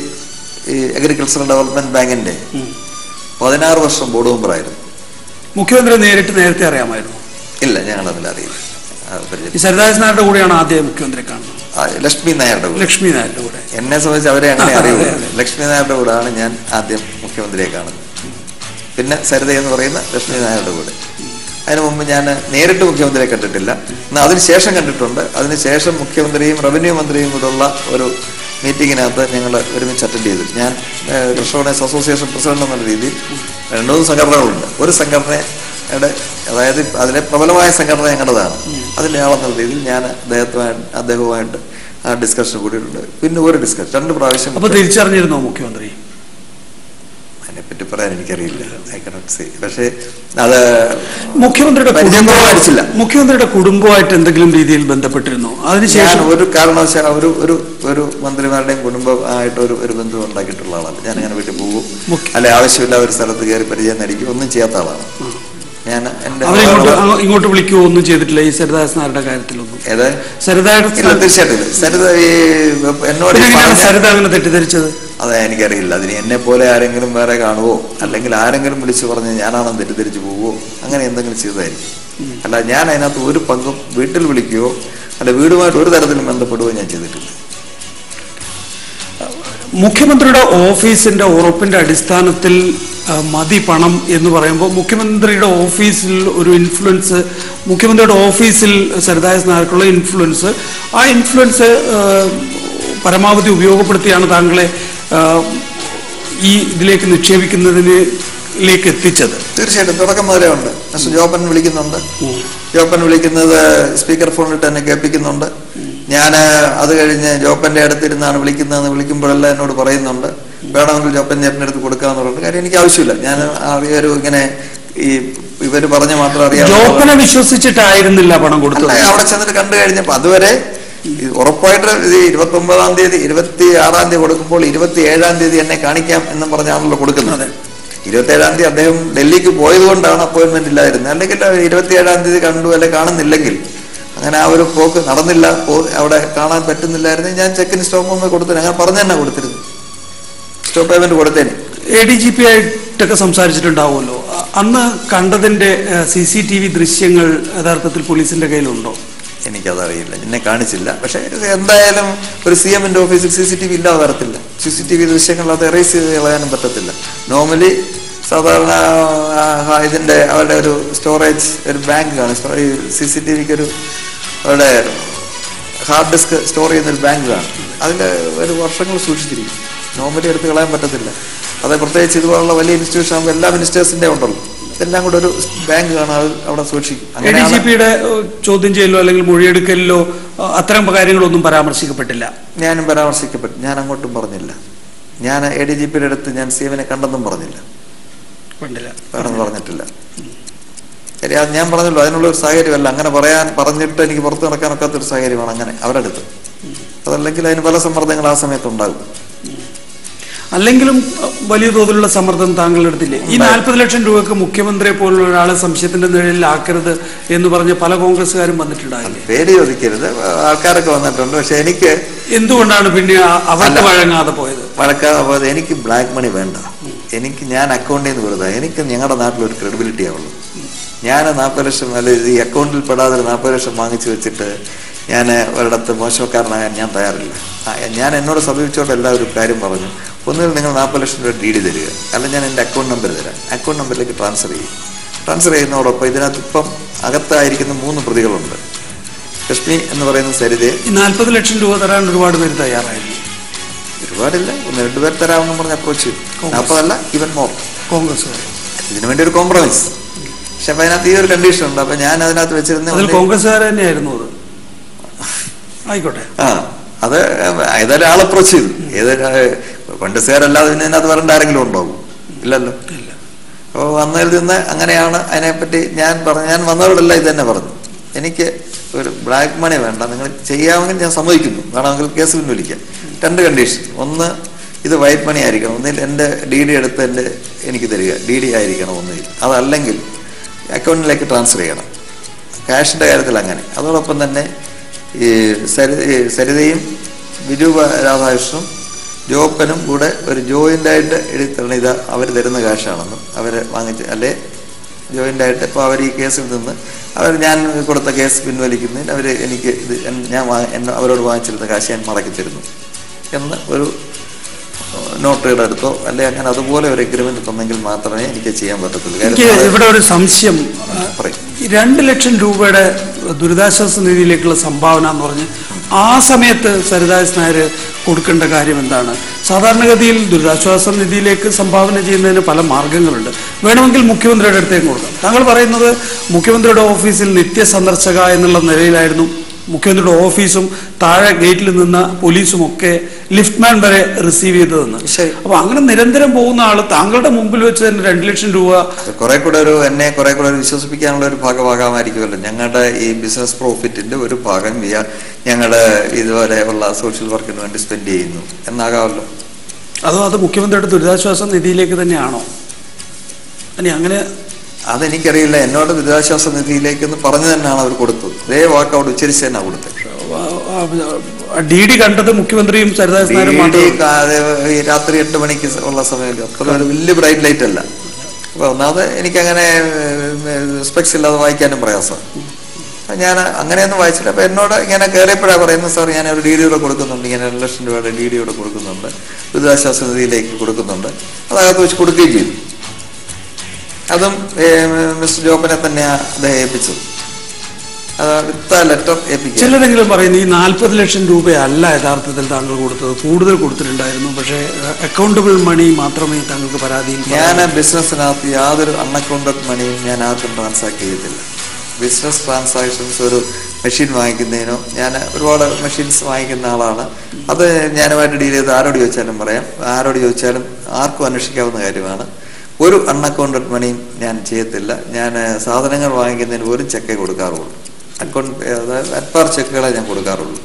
ഈ അഗ്രികൾച്ചറൽ ഡെവലപ്മെന്റ് ബാങ്കിന്റെ 16 വർഷം ബോർഡ് മെമ്പറായിരുന്നു. മുഖ്യമന്ത്രി നേരത്തെ അറിയാമായിരുന്നു? ഇല്ല, ഞങ്ങളതിൽ അറിയില്ല. സരിദാസ് നായരുടെ കൂടെയാണ് ആദ്യം മുഖ്യമന്ത്രി കാണുന്നത്. ലക്ഷ്മി നായരുടെ കൂടെ. എന്നെ സംബന്ധിച്ച് അവരെ അങ്ങനെ അറിയുള്ളൂ. ലക്ഷ്മി നായരുടെ കൂടെയാണ് ഞാൻ ആദ്യം മുഖ്യമന്ത്രിയെ കാണുന്നത്. പിന്നെ സരിത എന്ന് പറയുന്ന ലക്ഷ്മി നായരുടെ കൂടെ. അതിനു മുമ്പ് ഞാൻ നേരിട്ട് മുഖ്യമന്ത്രിയെ കണ്ടിട്ടില്ല. എന്നാൽ അതിനുശേഷം കണ്ടിട്ടുണ്ട്. അതിനുശേഷം മുഖ്യമന്ത്രിയും റവന്യൂ മന്ത്രിയും കൂടെയുള്ള ഒരു മീറ്റിങ്ങിനകത്ത് ഞങ്ങൾ ഒരുമിച്ച് അറ്റൻഡ് ചെയ്തു. ഞാൻ കൃഷ്ണോണേഴ്സ് അസോസിയേഷൻ പ്രസിഡന്റ് എന്നുള്ള രീതിയിൽ 2-3 സംഘടനകളുണ്ട്. ഒരു സംഘടനയുടെ, അതായത് അതിലെ പ്രബലമായ സംഘടന ഞങ്ങളുടേതാണ്. അതിൻ്റെ ആളെന്നുള്ള രീതിയിൽ ഞാൻ അദ്ദേഹവുമായിട്ട് ആ ഡിസ്കഷൻ കൂടിയിട്ടുണ്ട്. പിന്നെ ഒരു ഡിസ്കഷൻ 2 പ്രാവശ്യം. അപ്പോൾ തിരിച്ചറിഞ്ഞിരുന്നോ മുഖ്യമന്ത്രി? അതിനെപ്പറ്റി പറയാൻ എനിക്കറിയില്ല, ഐ കനോട്ട് സേ. പക്ഷേ അത് മുഖ്യമന്ത്രിയുടെ കുടുംബമായിട്ട് എന്തെങ്കിലും രീതിയിൽ ബന്ധപ്പെട്ടിരുന്നോ? അതിനുശേഷം ഒരു കാരണവശാൽ ഒരു മന്ത്രിമാരുടെയും കുടുംബമായിട്ട് ഒരു ബന്ധം ഉണ്ടാക്കിയിട്ടുള്ള ആളല്ല. ഞാൻ അങ്ങനെ വീട്ടിൽ പോകും, അല്ലെ ആവശ്യമില്ല ഒരു സ്ഥലത്ത് കയറി പരിചയം നടിക്കും, ഒന്നും ചെയ്യാത്ത ആളാണ് ഞാൻ. ഇങ്ങോട്ട് വിളിക്കുകയോ ഒന്നും ചെയ്തിട്ടില്ല ഈ സരിദാസ് നായരുടെ കാര്യത്തിലൊന്നും? തീർച്ചയായിട്ടും സരിത എന്നോട് സരിത അങ്ങനെ തെറ്റിദ്ധരിച്ചത് അതെ എനിക്കറിയില്ല. അതിന് എന്നെ പോലെ ആരെങ്കിലും വേറെ കാണുവോ, അല്ലെങ്കിൽ ആരെങ്കിലും വിളിച്ചു പറഞ്ഞ് ഞാനാണെന്ന് തെറ്റിദ്ധരിച്ചു പോവുമോ, അങ്ങനെ എന്തെങ്കിലും ചെയ്തതായിരിക്കും. അല്ല, ഞാൻ അതിനകത്ത് ഒരു പങ്കും വീട്ടിൽ വിളിക്കുകയോ അല്ല വീടുമായിട്ട് ഒരു തരത്തിലും ബന്ധപ്പെടുകയോ ഞാൻ ചെയ്തിട്ടില്ല. മുഖ്യമന്ത്രിയുടെ ഓഫീസിന്റെ ഉറപ്പിന്റെ അടിസ്ഥാനത്തിൽ മതി പണം എന്ന് പറയുമ്പോൾ മുഖ്യമന്ത്രിയുടെ ഓഫീസിൽ ഒരു ഇൻഫ്ലുവൻസ്, മുഖ്യമന്ത്രിയുടെ ഓഫീസിൽ സരിദാസ് നായർക്കുള്ള ഇൻഫ്ലുവൻസ്, ആ ഇൻഫ്ലുവൻസ് പരമാവധി ഉപയോഗപ്പെടുത്തിയാണ് താങ്കളെ ഈ ഇതിലേക്ക് നിക്ഷേപിക്കുന്നതിലേക്ക് എത്തിച്ചത്. തീർച്ചയായിട്ടും തുടക്കം മുതലേ ഉണ്ട്. ജോപ്പൻ വിളിക്കുന്നുണ്ട്, ജോപ്പൻ വിളിക്കുന്നത് സ്പീക്കർ ഫോണിൽ തന്നെ കേൾപ്പിക്കുന്നുണ്ട്. ഞാൻ അത് കഴിഞ്ഞ് ജോപ്പന്റെ അടുത്തിരുന്നാണ് വിളിക്കുന്നതെന്ന് വിളിക്കുമ്പോഴെല്ലാം എന്നോട് പറയുന്നുണ്ട്, വേണമെങ്കിൽ ജോപ്പൻ ചേട്ടൻ്റെ അടുത്ത് കൊടുക്കാന്ന് പറഞ്ഞിട്ട്. കാര്യം എനിക്ക് ആവശ്യമില്ല, ഞാൻ അറിയൊരു ഇങ്ങനെ ഈ ഇവര് പറഞ്ഞ മാത്രം അറിയാം. ജോപ്പനെ വിശ്വസിച്ചിട്ടായിരുന്നില്ല പണം കൊടുത്തത്. അവിടെ ചെന്നിട്ട് കണ്ടു കഴിഞ്ഞപ്പോൾ അതുവരെ ഉറപ്പായിട്ട് 29-ാം തീയതി 26-ാം തീയതി കൊടുക്കുമ്പോൾ 27-ാം തീയതി എന്നെ കാണിക്കാം എന്നും പറഞ്ഞാണല്ലോ കൊടുക്കുന്നത്. 27-ാം തീയതി അദ്ദേഹം ഡൽഹിക്ക് പോയത് കൊണ്ടാണ് അപ്പോയിന്റ്മെന്റ് ഇല്ലായിരുന്നത്. അല്ലെങ്കിൽ 27-ാം തീയതി കണ്ടു അല്ലെ കാണുന്നില്ലെങ്കിൽ അങ്ങനെ ആ ഒരു പോക്ക് നടന്നില്ല, അവിടെ കാണാൻ പറ്റുന്നില്ലായിരുന്നു. ഞാൻ ചെക്കിന് സ്റ്റോപ്പ് പേയ്മെന്റ് കൊടുത്തേനെ, അങ്ങനെ പറഞ്ഞു തന്നെ കൊടുത്തിരുന്നു, സ്റ്റോപ്പ് പേയ്മെന്റ് കൊടുത്തേനെ. ADGP ആയിട്ടൊക്കെ സംസാരിച്ചിട്ടുണ്ടാവുമല്ലോ, അന്ന് കണ്ടതിന്റെ CCTV ദൃശ്യങ്ങൾ യഥാർത്ഥത്തിൽ പോലീസിന്റെ കയ്യിലുണ്ടോ? എനിക്കതറിയില്ല, എന്നെ കാണിച്ചില്ല. പക്ഷെ എന്തായാലും ഒരു CM-ന്റെ ഓഫീസിൽ CCTV ഇല്ലാതെ വരത്തില്ല. CCTV ദൃശ്യങ്ങൾ അത് എറേസ് ചെയ്ത് കളയാനും പറ്റത്തില്ല. നോർമലി സാധാരണ ഇതിന്റെ അവരുടെ ഒരു സ്റ്റോറേജ് ഒരു ബാങ്ക് ആണ്, CCTVക്ക് ഒരു അവരുടെ ഹാർഡ് ഡിസ്ക് സ്റ്റോർ ചെയ്യുന്നൊരു ബാങ്ക് ആണ്. അതിൽ ഒരു വർഷങ്ങൾ സൂക്ഷിച്ചിരിക്കും. നോർമലി എടുത്ത് കളയാൻ പറ്റത്തില്ല. അത് പ്രത്യേകിച്ച് ഇതുപോലുള്ള വലിയ ഇൻസ്റ്റിറ്റ്യൂഷൻ ആകുമ്പോൾ എല്ലാ മിനിസ്റ്റേഴ്സിന്റെ ഉണ്ടല്ലോ, എല്ലാം കൂടെ ഒരു ബാങ്ക് ആണ്, അത് അവിടെ സൂക്ഷിക്കും. ADGPയുടെ ചോദ്യം ചെയ്യലോ അല്ലെങ്കിൽ മൊഴിയെടുക്കലിലോ അത്തരം കാര്യങ്ങളൊന്നും പരാമർശിക്കപ്പെട്ടില്ല. ഞാനും പരാമർശിക്കപ്പെട്ടു, ഞാൻ അങ്ങോട്ടും പറഞ്ഞില്ല. ഞാൻ ADGPയുടെ അടുത്ത് ഞാൻ CM-നെ കണ്ടെന്നും പറഞ്ഞില്ല, വേണമെന്ന് പറഞ്ഞിട്ടില്ല. ശരി, അത് ഞാൻ പറഞ്ഞല്ലോ, അതിനുള്ള ഒരു സാഹചര്യമല്ല. അങ്ങനെ പറഞ്ഞിട്ട് എനിക്ക് പുറത്ത് നടക്കാനൊക്കാത്തൊരു സാഹചര്യമാണ് അങ്ങനെ അവരുടെ അടുത്ത്. അതല്ലെങ്കിൽ അതിന് പല സമ്മർദ്ദങ്ങൾ ആ സമയത്ത് ഉണ്ടാകും. അല്ലെങ്കിലും വലിയ തോതിലുള്ള സമ്മർദ്ദം താങ്കളുടെ അടുത്തില്ലേ? ഈ 40 ലക്ഷം രൂപക്ക് മുഖ്യമന്ത്രിയെ പോലുള്ള ഒരാളെ സംശയത്തിന്റെ നിഴലിലാക്കരുത് എന്ന് പറഞ്ഞ് പല കോൺഗ്രസ്സുകാരും വന്നിട്ടുണ്ടായില്ലേ? പേര് ചോദിക്കരുത്, ആൾക്കാരൊക്കെ വന്നിട്ടുണ്ട്. പക്ഷെ എനിക്ക് എന്തുകൊണ്ടാണ് പിന്നെ അവർക്ക് വഴങ്ങാതെ പോയത്? വഴക്കാതെ പോയത് എനിക്ക് ബ്ലാക്ക് മണി വേണ്ട. ഞാൻ അക്കൗണ്ടിൽ നിന്ന് വെറുതെ, എനിക്ക് ഞങ്ങളുടെ നാട്ടിൽ ഒരു ക്രെഡിബിലിറ്റി ആവുള്ളൂ. ഞാൻ 40 ലക്ഷം അല്ല ഈ അക്കൗണ്ടിൽ പെടാതെ 40 ലക്ഷം വാങ്ങിച്ചു വെച്ചിട്ട് ഞാൻ ഒരിടത്ത് മോശക്കാരനാകാൻ ഞാൻ തയ്യാറില്ല. ഞാൻ എന്നോട് സമീപിച്ചോട്ട് എല്ലാവരും കാര്യം പറഞ്ഞു, ഒന്നുകിൽ നിങ്ങൾ 40 ലക്ഷം രൂപ ഡീഡി തരിക, അല്ല ഞാൻ എൻ്റെ അക്കൗണ്ട് നമ്പർ തരാം, അക്കൗണ്ട് നമ്പറിലേക്ക് ട്രാൻസ്ഫർ ചെയ്യും. ട്രാൻസ്ഫർ ചെയ്യുന്നതോടൊപ്പം ഇതിനകത്ത് ഇപ്പം അകത്തായിരിക്കുന്ന 3 പ്രതികളുണ്ട്. ലക്ഷ്മി എന്ന് പറയുന്ന സരിതയെ 40 ലക്ഷം രൂപ തരാൻ ഒരുപാട് പേര് തയ്യാറായിരുന്നു. ഒരുപാടില്ല, 1-2 പേർ തരാമെന്ന് പറഞ്ഞ് അപ്രോച്ച് ചെയ്തു. 40 ഈവൻ മോർ കോൺഗ്രസ് ഇതിനു വേണ്ടി ഒരു കോംപ്രമൈസ്. പക്ഷെ അപ്പൊ അതിനകത്ത് ഈ ഒരു കണ്ടീഷൻ ഉണ്ട്. അപ്പൊ ഞാൻ അതിനകത്ത് വെച്ചിരുന്ന കോൺഗ്രസ്സുകാർ തന്നെയായിരുന്നു അത്. ആയിക്കോട്ടെ, അത് ഏതായാലും ആൾ അപ്രോച്ച് ചെയ്തു. കോൺഗ്രസ്സുകാരല്ലാതെ പിന്നെ അതിനകത്ത് വരേണ്ട ആരെങ്കിലും ഉണ്ടാവും? ഇല്ലല്ലോ. അപ്പോൾ വന്നതിൽ നിന്ന് അങ്ങനെയാണ് അതിനെപ്പറ്റി ഞാൻ വന്നവരോടെല്ലാം ഇത് തന്നെ പറഞ്ഞു. എനിക്ക് ഒരു ബ്ലാക്ക് മണി വേണ്ട, നിങ്ങൾ ചെയ്യാമെങ്കിൽ ഞാൻ സമ്മതിക്കുന്നു, വേണമെങ്കിൽ കേസ് പിൻവലിക്കാം. 2 കണ്ടീഷൻ. ഒന്ന്, ഇത് വൈറ്റ് മണി ആയിരിക്കണം, ഒന്നിൽ എൻ്റെ DD എടുത്ത് എനിക്ക് തരിക, DD ആയിരിക്കണം ഒന്നിൽ. അതല്ലെങ്കിൽ അക്കൗണ്ടിലേക്ക് ട്രാൻസ്ഫർ ചെയ്യണം. ക്യാഷിൻ്റെ കാര്യത്തിൽ അങ്ങനെ. അതോടൊപ്പം തന്നെ ഈ സരിതയും ബിജു രാധാകൃഷ്ണനും ജോപ്പനും കൂടെ ഒരു ജോയിൻ്റായിട്ട് എഴുതി ഇത് അവർ തരുന്ന കാശാണെന്നും അവർ വാങ്ങിച്ച് അല്ലേ ജോയിൻ്റായിട്ട് ഇപ്പോൾ അവർ ഈ കേസിൽ നിന്ന് ഞാൻ കൊടുത്ത കേസ് പിൻവലിക്കുന്നതിന് അവർ എനിക്ക് ഇത് അവരോട് വാങ്ങിച്ചിരുന്ന കാശ് ഞാൻ മടക്കി തരുന്നു എന്ന് ഒരു നോട്ടുകളുടെ അടുത്തോ അല്ലെ അങ്ങനെ അതുപോലെ ഒരു എഗ്രിമെന്റ് തന്നെങ്കിൽ മാത്രമേ എനിക്ക് ചെയ്യാൻ പറ്റത്തുള്ളൂ. ഇവിടെ ഒരു സംശയം, 2 ലക്ഷം രൂപയുടെ ദുരിതാശ്വാസ നിധിയിലേക്കുള്ള സംഭാവന എന്ന് പറഞ്ഞ് ആ സമയത്ത് സരിതാസ് നായർ കൊടുക്കേണ്ട കാര്യം എന്താണ്? സാധാരണഗതിയിൽ ദുരിതാശ്വാസ നിധിയിലേക്ക് സംഭാവന ചെയ്യുന്നതിന് പല മാർഗങ്ങളുണ്ട്. വേണമെങ്കിൽ മുഖ്യമന്ത്രിയുടെ അടുത്തേക്ക് കൊടുക്കാം. താങ്കൾ പറയുന്നത് മുഖ്യമന്ത്രിയുടെ ഓഫീസിൽ നിത്യസന്ദർശക എന്നുള്ള നിലയിലായിരുന്നു മുഖ്യമന്ത്രിയുടെ ഓഫീസും താഴെ ഗേറ്റിൽ നിന്ന പോലീസും ഒക്കെ ലിഫ്റ്റ്മാൻ വരെ റിസീവ് ചെയ്തതെന്ന്. അപ്പൊ അങ്ങനെ നിരന്തരം പോകുന്ന ആള് താങ്കളുടെ മുമ്പിൽ വെച്ച് തന്നെ 2 ലക്ഷം രൂപ കുറെ കൂടെ ഒരു വിശ്വസിപ്പിക്കാനുള്ള ഒരു ഭാഗമായിരിക്കുമല്ലോ. ഞങ്ങളുടെ ഈ ബിസിനസ് പ്രോഫിറ്റിന്റെ ഒരു ഭാഗം ഞങ്ങളുടെ ഇതുപോലെ ഉള്ള സോഷ്യൽ വർക്കിന് വേണ്ടി സ്പെൻഡ് ചെയ്യുന്നു എന്നാകാമല്ലോ. അത് മുഖ്യമന്ത്രിയുടെ ദുരിതാശ്വാസ നിധിയിലേക്ക് തന്നെയാണോ? അങ്ങനെ അതെനിക്കറിയില്ല. എന്നോട് ദുരിതാശ്വാസ നിധിയിലേക്ക് എന്ന് പറഞ്ഞു തന്നെയാണ് അവർ കൊടുത്തത്. അതേ വാക്കൗട്ട് ഉച്ചരിച്ച് തന്നെ കൊടുത്തത്. DD കണ്ടത് മുഖ്യമന്ത്രിയും സരിതാസ് രാത്രി 8 മണിക്ക് ഉള്ള സമയത്ത് അത്ര ഒരു വലിയ ബ്രൈറ്റ് ലൈറ്റ് അല്ല. അപ്പൊ ഒന്നാമത് എനിക്കങ്ങനെ സ്പെക്സ് ഇല്ലാതെ വായിക്കാനും പ്രയാസം. ഞാൻ അങ്ങനെയൊന്നും വായിച്ചില്ല. അപ്പൊ എന്നോട് ഇങ്ങനെ കയറിയപ്പോഴാണ് പറയുന്നത്, സാർ ഞാൻ ഒരു DD കൊടുക്കുന്നുണ്ട്, ഇങ്ങനെ 2 ലക്ഷം രൂപയുടെ DD കൊടുക്കുന്നുണ്ട്, ദുരിതാശ്വാസ നിധിയിലേക്ക് കൊടുക്കുന്നുണ്ട്. അതകത്ത് വെച്ച് കൊടുക്കുകയും ചെയ്തു. അതും മിസ്റ്റർ ജോപ്പനെ തന്നെയാണ് അദ്ദേഹം ഏൽപ്പിച്ചത്. ലെറ്റർ ഏൽപ്പിക്കുക. ചിലരെങ്കിലും പറയുന്നു ഈ 40 ലക്ഷം രൂപയല്ല യഥാർത്ഥത്തിൽ താങ്കൾ കൊടുത്തത്, കൂടുതൽ കൊടുത്തിട്ടുണ്ടായിരുന്നു, പക്ഷേ അക്കൗണ്ടബിൾ മണി മാത്രമേ താങ്കൾക്ക് പരാതിയിൽ. ഞാൻ ബിസിനസ്സിനകത്ത് യാതൊരു അൺഅക്കൗണ്ടഡ് മണിയും ഞാൻ ആർക്കും ട്രാൻസാക്ട് ചെയ്തിട്ടില്ല. ബിസിനസ് ട്രാൻസാക്ഷൻസ് ഒരു മെഷീൻ വാങ്ങിക്കുന്നതിനോ, ഞാൻ ഒരുപാട് മെഷീൻസ് വാങ്ങിക്കുന്ന ആളാണ്. അത് ഞാനുമായിട്ട് ഡീൽ ചെയ്ത് ആരോട് ചോദിച്ചാലും പറയാം, ആരോട് ചോദിച്ചാലും ആർക്കും അന്വേഷിക്കാവുന്ന കാര്യമാണ്. ഒരു അൺഅക്കൗണ്ടഡ് മണിയും ഞാൻ ചെയ്യത്തില്ല. ഞാൻ സാധനങ്ങൾ വാങ്ങിക്കുന്നതിന് ഒരു ചെക്കേ കൊടുക്കാറുള്ളൂ. അറ്റ്പാർ ചെക്കുകളെ ഞാൻ കൊടുക്കാറുള്ളൂ.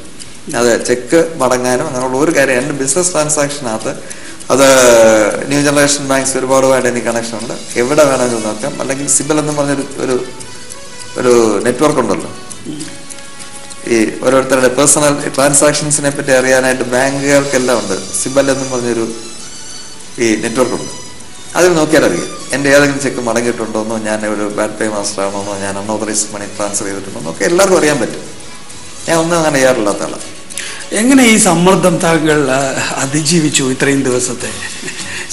അത് ചെക്ക് മടങ്ങാനും അങ്ങനെയുള്ള ഒരു കാര്യം എൻ്റെ ബിസിനസ് ട്രാൻസാക്ഷനകത്ത് അത് ന്യൂ ജനറേഷൻ ബാങ്ക്സ് ഒരുപാടുമായിട്ട് എനിക്ക് കണക്ഷൻ ഉണ്ട്. എവിടെ വേണമെങ്കിലും നോക്കാം. അല്ലെങ്കിൽ സിബൽ എന്ന് പറഞ്ഞൊരു ഒരു നെറ്റ്വർക്ക് ഉണ്ടല്ലോ, ഈ ഓരോരുത്തരുടെ പേഴ്സണൽ ട്രാൻസാക്ഷൻസിനെ പറ്റി അറിയാനായിട്ട് ബാങ്കുകൾക്കെല്ലാം ഉണ്ട്. സിബൽ എന്നും പറഞ്ഞൊരു ഈ നെറ്റ്വർക്ക് ഉണ്ട്. അതിൽ നോക്കിയാൽ അറിയാം എൻ്റെ ഏതെങ്കിലും ചെക്ക് മടങ്ങിയിട്ടുണ്ടോന്നോ, ഞാൻ ഒരു ബാഡ് പേ മാസ്റ്റർ ആണോന്നോ, ഞാൻ അൺഓതറൈസ്ഡ് മണി ട്രാൻസ്ഫർ ചെയ്തിട്ടുണ്ടോ ഒക്കെ എല്ലാവർക്കും അറിയാൻ പറ്റും. ഞാൻ ഒന്നും അങ്ങനെ ചെയ്യാറില്ലാത്ത ആളാണ്. എങ്ങനെ ഈ സമ്മർദ്ദം താങ്കൾ അതിജീവിച്ചു ഇത്രയും ദിവസത്തെ?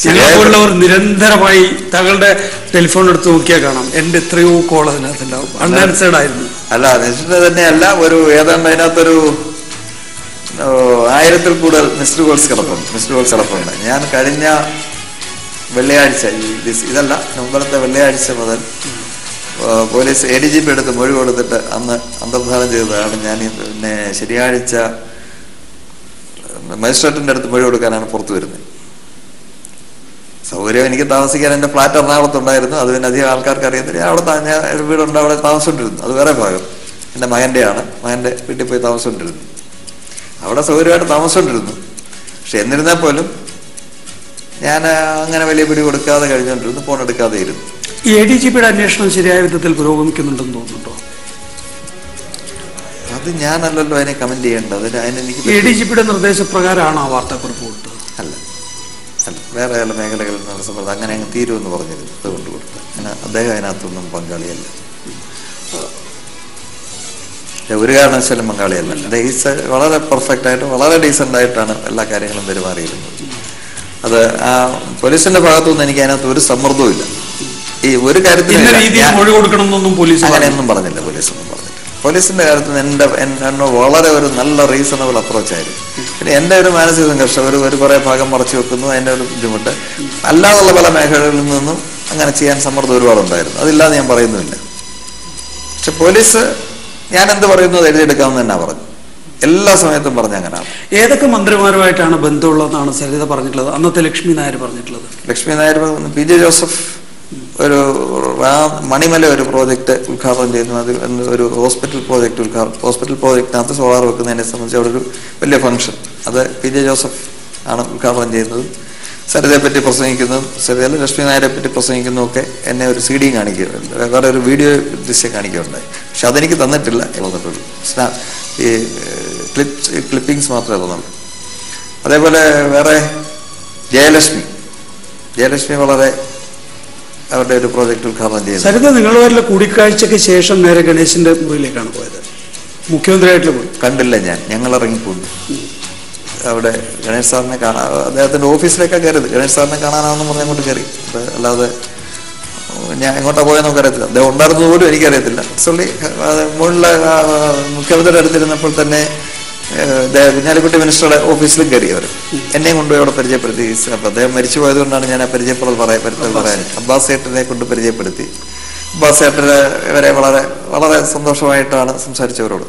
ഞങ്ങളെപ്പോലുള്ളവർ നിരന്തരമായി താങ്കളുടെ ടെലിഫോൺ എടുത്ത് നോക്കിയാൽ കാണാം എൻ്റെ എത്രയോ കോൾ അതിനകത്തുണ്ടാവും. അൺആൻസേർഡ് ആയിരുന്നു. അല്ല, അതിന് തന്നെയല്ല, ഒരു ഏതാണ്ട് അതിനകത്തൊരു 1000-ൽ കൂടുതൽ മിസ്ഡ് കോൾസ് കിടപ്പുണ്ട്. ഞാൻ കഴിഞ്ഞ വെള്ളിയാഴ്ച, ഇതല്ല മുമ്പത്തെ വെള്ളിയാഴ്ച മുതൽ പോലീസ് ADGP എടുത്ത് മൊഴി കൊടുത്തിട്ട് അന്ന് അന്തർധാനം ചെയ്തതാണ്. ഞാൻ പിന്നെ ശനിയാഴ്ച മജിസ്ട്രേറ്റിന്റെ അടുത്ത് മൊഴി കൊടുക്കാനാണ് പുറത്തു വരുന്നത്. സൗകര്യം എനിക്ക് താമസിക്കാൻ എൻ്റെ ഫ്ലാറ്റ് എറണാകുളത്തുണ്ടായിരുന്നു. അത് പിന്നെ അധികം ആൾക്കാർക്ക് അറിയത്തില്ല. അവിടെ ഞാൻ ഒരു വീടുണ്ട്, അവിടെ താമസിച്ചുകൊണ്ടിരുന്നു. അത് വേറെ ഭാഗം എൻ്റെ മകൻ്റെ വീട്ടിൽ പോയി താമസിച്ചുകൊണ്ടിരുന്നു. അവിടെ സൗകര്യമായിട്ട് താമസിച്ചുകൊണ്ടിരുന്നു. പക്ഷെ എന്നിരുന്നാൽ പോലും ഞാൻ അങ്ങനെ വലിയ പിടി കൊടുക്കാതെ കഴിഞ്ഞുകൊണ്ടിരുന്നു, ഫോൺ എടുക്കാതെ ഇരുന്നു. ഈ ADGPയുടെ അന്വേഷണം ശരിയായ വിധത്തിൽ പുരോഗമിക്കുന്നുണ്ടെന്ന് തോന്നുന്നുണ്ടോ? അത് ഞാനല്ലല്ലോ അതിനെ കമന്റ് ചെയ്യേണ്ടത്. അതിനെനിക്ക് ADGPയുടെ നിർദ്ദേശപ്രകാരമാണ് ആ വാർത്താക്കുറിപ്പ് കൊടുത്തത്? അല്ല, വേറെ ചില മേഖലകളിൽ നടത്തപ്പെടുന്നത് അങ്ങനെ അങ്ങ് തീരുമെന്ന് പറഞ്ഞിരുന്നു, അതുകൊണ്ട് കൊടുത്തത്. അദ്ദേഹം അതിനകത്തൊന്നും പങ്കാളിയല്ല, ഒരു കാരണവശാലും പങ്കാളിയല്ല. വളരെ പെർഫെക്റ്റ് ആയിട്ട് വളരെ ഡീസൻ്റ് ആയിട്ടാണ് എല്ലാ കാര്യങ്ങളും പെരുമാറിയിരുന്നത്. അത് ആ പോലീസിന്റെ ഭാഗത്തുനിന്ന് എനിക്ക് അതിനകത്ത് ഒരു സമ്മർദ്ദവും ഇല്ല. ഈ ഒരു കാര്യത്തിൽ അങ്ങനെയൊന്നും പറഞ്ഞില്ല, പോലീസൊന്നും പറഞ്ഞില്ല. പോലീസിന്റെ കാര്യത്തിൽ എന്നോട് വളരെ ഒരു നല്ല റീസണബിൾ അപ്രോച്ചായിരുന്നു. പിന്നെ എൻ്റെ ഒരു മാനസിക സംഘർഷം, ഒരു കുറേ ഭാഗം മറച്ചു വെക്കുന്നു, അതിൻ്റെ ഒരു ബുദ്ധിമുട്ട്, അല്ലാതുള്ള പല മേഖലകളിൽ നിന്നും അങ്ങനെ ചെയ്യാൻ സമ്മർദ്ദം ഒരുപാടുണ്ടായിരുന്നു. അതില്ലാതെ ഞാൻ പറയുന്നുമില്ല. പക്ഷെ പോലീസ് ഞാൻ എന്ത് പറയുന്നു അത് എഴുതിയെടുക്കാമെന്ന് തന്നെ പറഞ്ഞു, എല്ലാ സമയത്തും പറഞ്ഞ അങ്ങനെയാണ്. ഏതൊക്കെ മന്ത്രിമാരുമായിട്ടാണ് ബന്ധമുള്ളതെന്നാണ് സരിത പറഞ്ഞിട്ടുള്ളത്, അന്നത്തെ ലക്ഷ്മി നായർ പറഞ്ഞിട്ടുള്ളത്? ലക്ഷ്മി നായർ, PJ ജോസഫ് ഒരു മണിമല ഒരു പ്രോജക്റ്റ് ഉദ്ഘാടനം ചെയ്യുന്നു. അത് ഒരു ഹോസ്പിറ്റൽ പ്രോജക്റ്റിനകത്ത് സോളാർ വെക്കുന്നതിനെ സംബന്ധിച്ച് അവിടെ ഒരു വലിയ ഫംഗ്ഷൻ, അത് PJ ജോസഫ് ആണ് ഉദ്ഘാടനം ചെയ്യുന്നതും സരിതയെ പറ്റി പ്രസംഗിക്കുന്നതും സരിതയിൽ ലക്ഷ്മി നായരെ പറ്റി പ്രസംഗിക്കുന്നതും ഒക്കെ എന്നെ ഒരു CD കാണിക്കുകയുണ്ട്, വേറെ ഒരു വീഡിയോ ദൃശ്യം കാണിക്കുകയുണ്ടായി. പക്ഷെ അതെനിക്ക് തന്നിട്ടില്ല, തന്നിട്ടുള്ളൂ ഈ ക്ലിപ്പിങ്സ് മാത്രമേ തന്നുള്ളൂ. അതേപോലെ വേറെ ജയലക്ഷ്മി വളരെ അവരുടെ ഒരു പ്രോജക്റ്റ് ഉദ്ഘാടനം ചെയ്തു. സരിത നിങ്ങളുമായിട്ടുള്ള കൂടിക്കാഴ്ചയ്ക്ക് ശേഷം നേരെ ഗണേശന്റെ മുറിയിലേക്കാണ് പോയത്, മുഖ്യമന്ത്രിയായിട്ടുള്ള പോയി ഞങ്ങൾ ഇറങ്ങിപ്പോന്നു. അവിടെ ഗണേഷ് സാറിനെ കാണാൻ അദ്ദേഹത്തിന്റെ ഓഫീസിലേക്കാണ് കയറിയത്. ഗണേഷ് സാറിനെ കാണാനാണെന്ന് പറഞ്ഞ് അങ്ങോട്ട് കയറി. അല്ലാതെ ഞാൻ എങ്ങോട്ടാ പോയെന്ന് നമുക്ക് അറിയത്തില്ല, അദ്ദേഹം ഉണ്ടായിരുന്നത് പോലും എനിക്കറിയത്തില്ല. സോളി മുകളിലെ മുഖ്യമന്ത്രിയുടെ അടുത്തിരുന്നപ്പോൾ തന്നെ കുഞ്ഞാലിക്കുട്ടി മിനിസ്റ്ററുടെ ഓഫീസിലും കയറി അവർ എന്നെയും കൊണ്ടുപോയി അവിടെ പരിചയപ്പെടുത്തി. അപ്പൊ അദ്ദേഹം മരിച്ചു പോയതുകൊണ്ടാണ് ഞാൻ ആ പരിചയപ്പെടൽ പറയാൻ അബ്ബാസ് ഏട്ടനെ കൊണ്ട് പരിചയപ്പെടുത്തി. അബ്ബാസ് ഏട്ടനെ ഇവരെ വളരെ വളരെ സന്തോഷമായിട്ടാണ് സംസാരിച്ചവരോട്,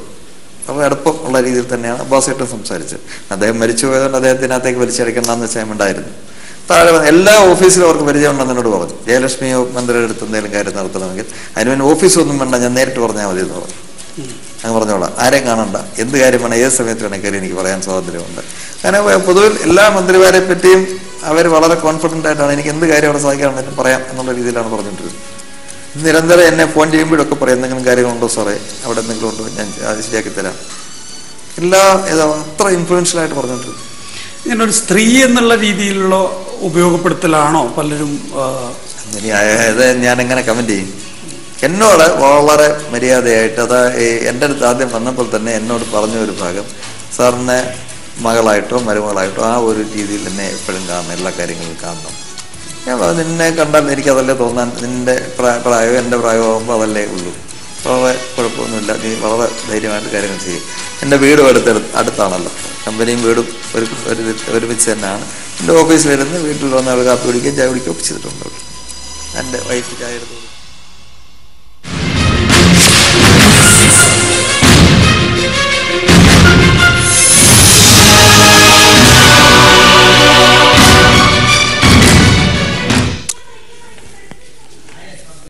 വളരെ അടുപ്പം ഉള്ള രീതിയിൽ തന്നെയാണ് അബ്ബാസ് ഏട്ടൻ സംസാരിച്ചത്. അദ്ദേഹം മരിച്ചു പോയതുകൊണ്ട് അദ്ദേഹത്തിനകത്തേക്ക് വലിച്ചടിക്കണ്ടെന്ന് വെച്ചാൽ ഉണ്ടായിരുന്നു. താഴെ എല്ലാ ഓഫീസിലും അവർക്ക് പരിചയം ഉണ്ടെന്ന് എന്നോട് പറഞ്ഞു. ജയലക്ഷ്മിയോ മന്ത്രിയുടെ അടുത്ത് എന്തെങ്കിലും കാര്യം നടത്തണമെങ്കിൽ അതിന് ഓഫീസൊന്നും വേണ്ട, ഞാൻ നേരിട്ട് പറഞ്ഞാൽ മതി എന്ന് പറഞ്ഞു. അങ്ങ് പറഞ്ഞോളാം, ആരെയും കാണണ്ട, എന്ത് കാര്യം വേണം ഏത് സമയത്ത് വേണമെങ്കിൽ എനിക്ക് പറയാൻ സ്വാതന്ത്ര്യമുണ്ട്. അങ്ങനെ പൊതുവിൽ എല്ലാ മന്ത്രിമാരെ പറ്റിയും അവർ വളരെ കോൺഫിഡൻ്റ് ആയിട്ടാണ് എനിക്ക് എന്ത് കാര്യം അവിടെ സാധിക്കാണെന്ന് പറയാം എന്നുള്ള രീതിയിലാണ് പറഞ്ഞിട്ടിരുന്നത്. നിരന്തരം എന്നെ ഫോൺ ചെയ്യുമ്പോഴൊക്കെ പറയും, എന്തെങ്കിലും കാര്യങ്ങളുണ്ടോ സാറേ, അവിടെ എന്തെങ്കിലും ഉണ്ടോ, ഞാൻ അത് ശരിയാക്കി തരാം. അത്ര ഇൻഫ്ലുവൻഷ്യൽ ആയിട്ട് പറഞ്ഞിട്ടുണ്ട്. ഇങ്ങനെ ഒരു സ്ത്രീ എന്നുള്ള രീതിയിലുള്ള ഉപയോഗപ്പെടുത്തലാണോ പലരും? ഞാൻ എങ്ങനെ കമന്റ് ചെയ്യും? എന്നോട് വളരെ മര്യാദയായിട്ട്, എൻ്റെ അടുത്ത് ആദ്യം വന്നപ്പോൾ തന്നെ എന്നോട് പറഞ്ഞ ഒരു ഭാഗം, സാറിനെ മകളായിട്ടോ മരുമകളായിട്ടോ ആ ഒരു രീതിയിൽ എന്നെ എപ്പോഴും കാണണം, എല്ലാ കാര്യങ്ങളും കാണണം. ഞാൻ നിന്നെ കണ്ടാൽ എനിക്കതല്ലേ തോന്നാൻ, നിന്റെ പ്രായം എൻ്റെ പ്രായമാകുമ്പോൾ അതല്ലേ ഉള്ളൂ, വളരെ കുഴപ്പമൊന്നുമില്ല, നീ വളരെ ധൈര്യമായിട്ട് കാര്യങ്ങൾ ചെയ്യും. എൻ്റെ വീടും അടുത്താണല്ലോ, കമ്പനിയും വീടും ഒരുമിച്ച് തന്നെയാണ്. എൻ്റെ ഓഫീസിൽ വരുന്ന വീട്ടിൽ വന്ന ആൾ കാപ്പി കുടിക്കുകയും ചായ കുടിക്കുകയും ഒക്കെ ചെയ്തിട്ടുണ്ട്. എൻ്റെ വൈഫ് ചായ എടുത്തു.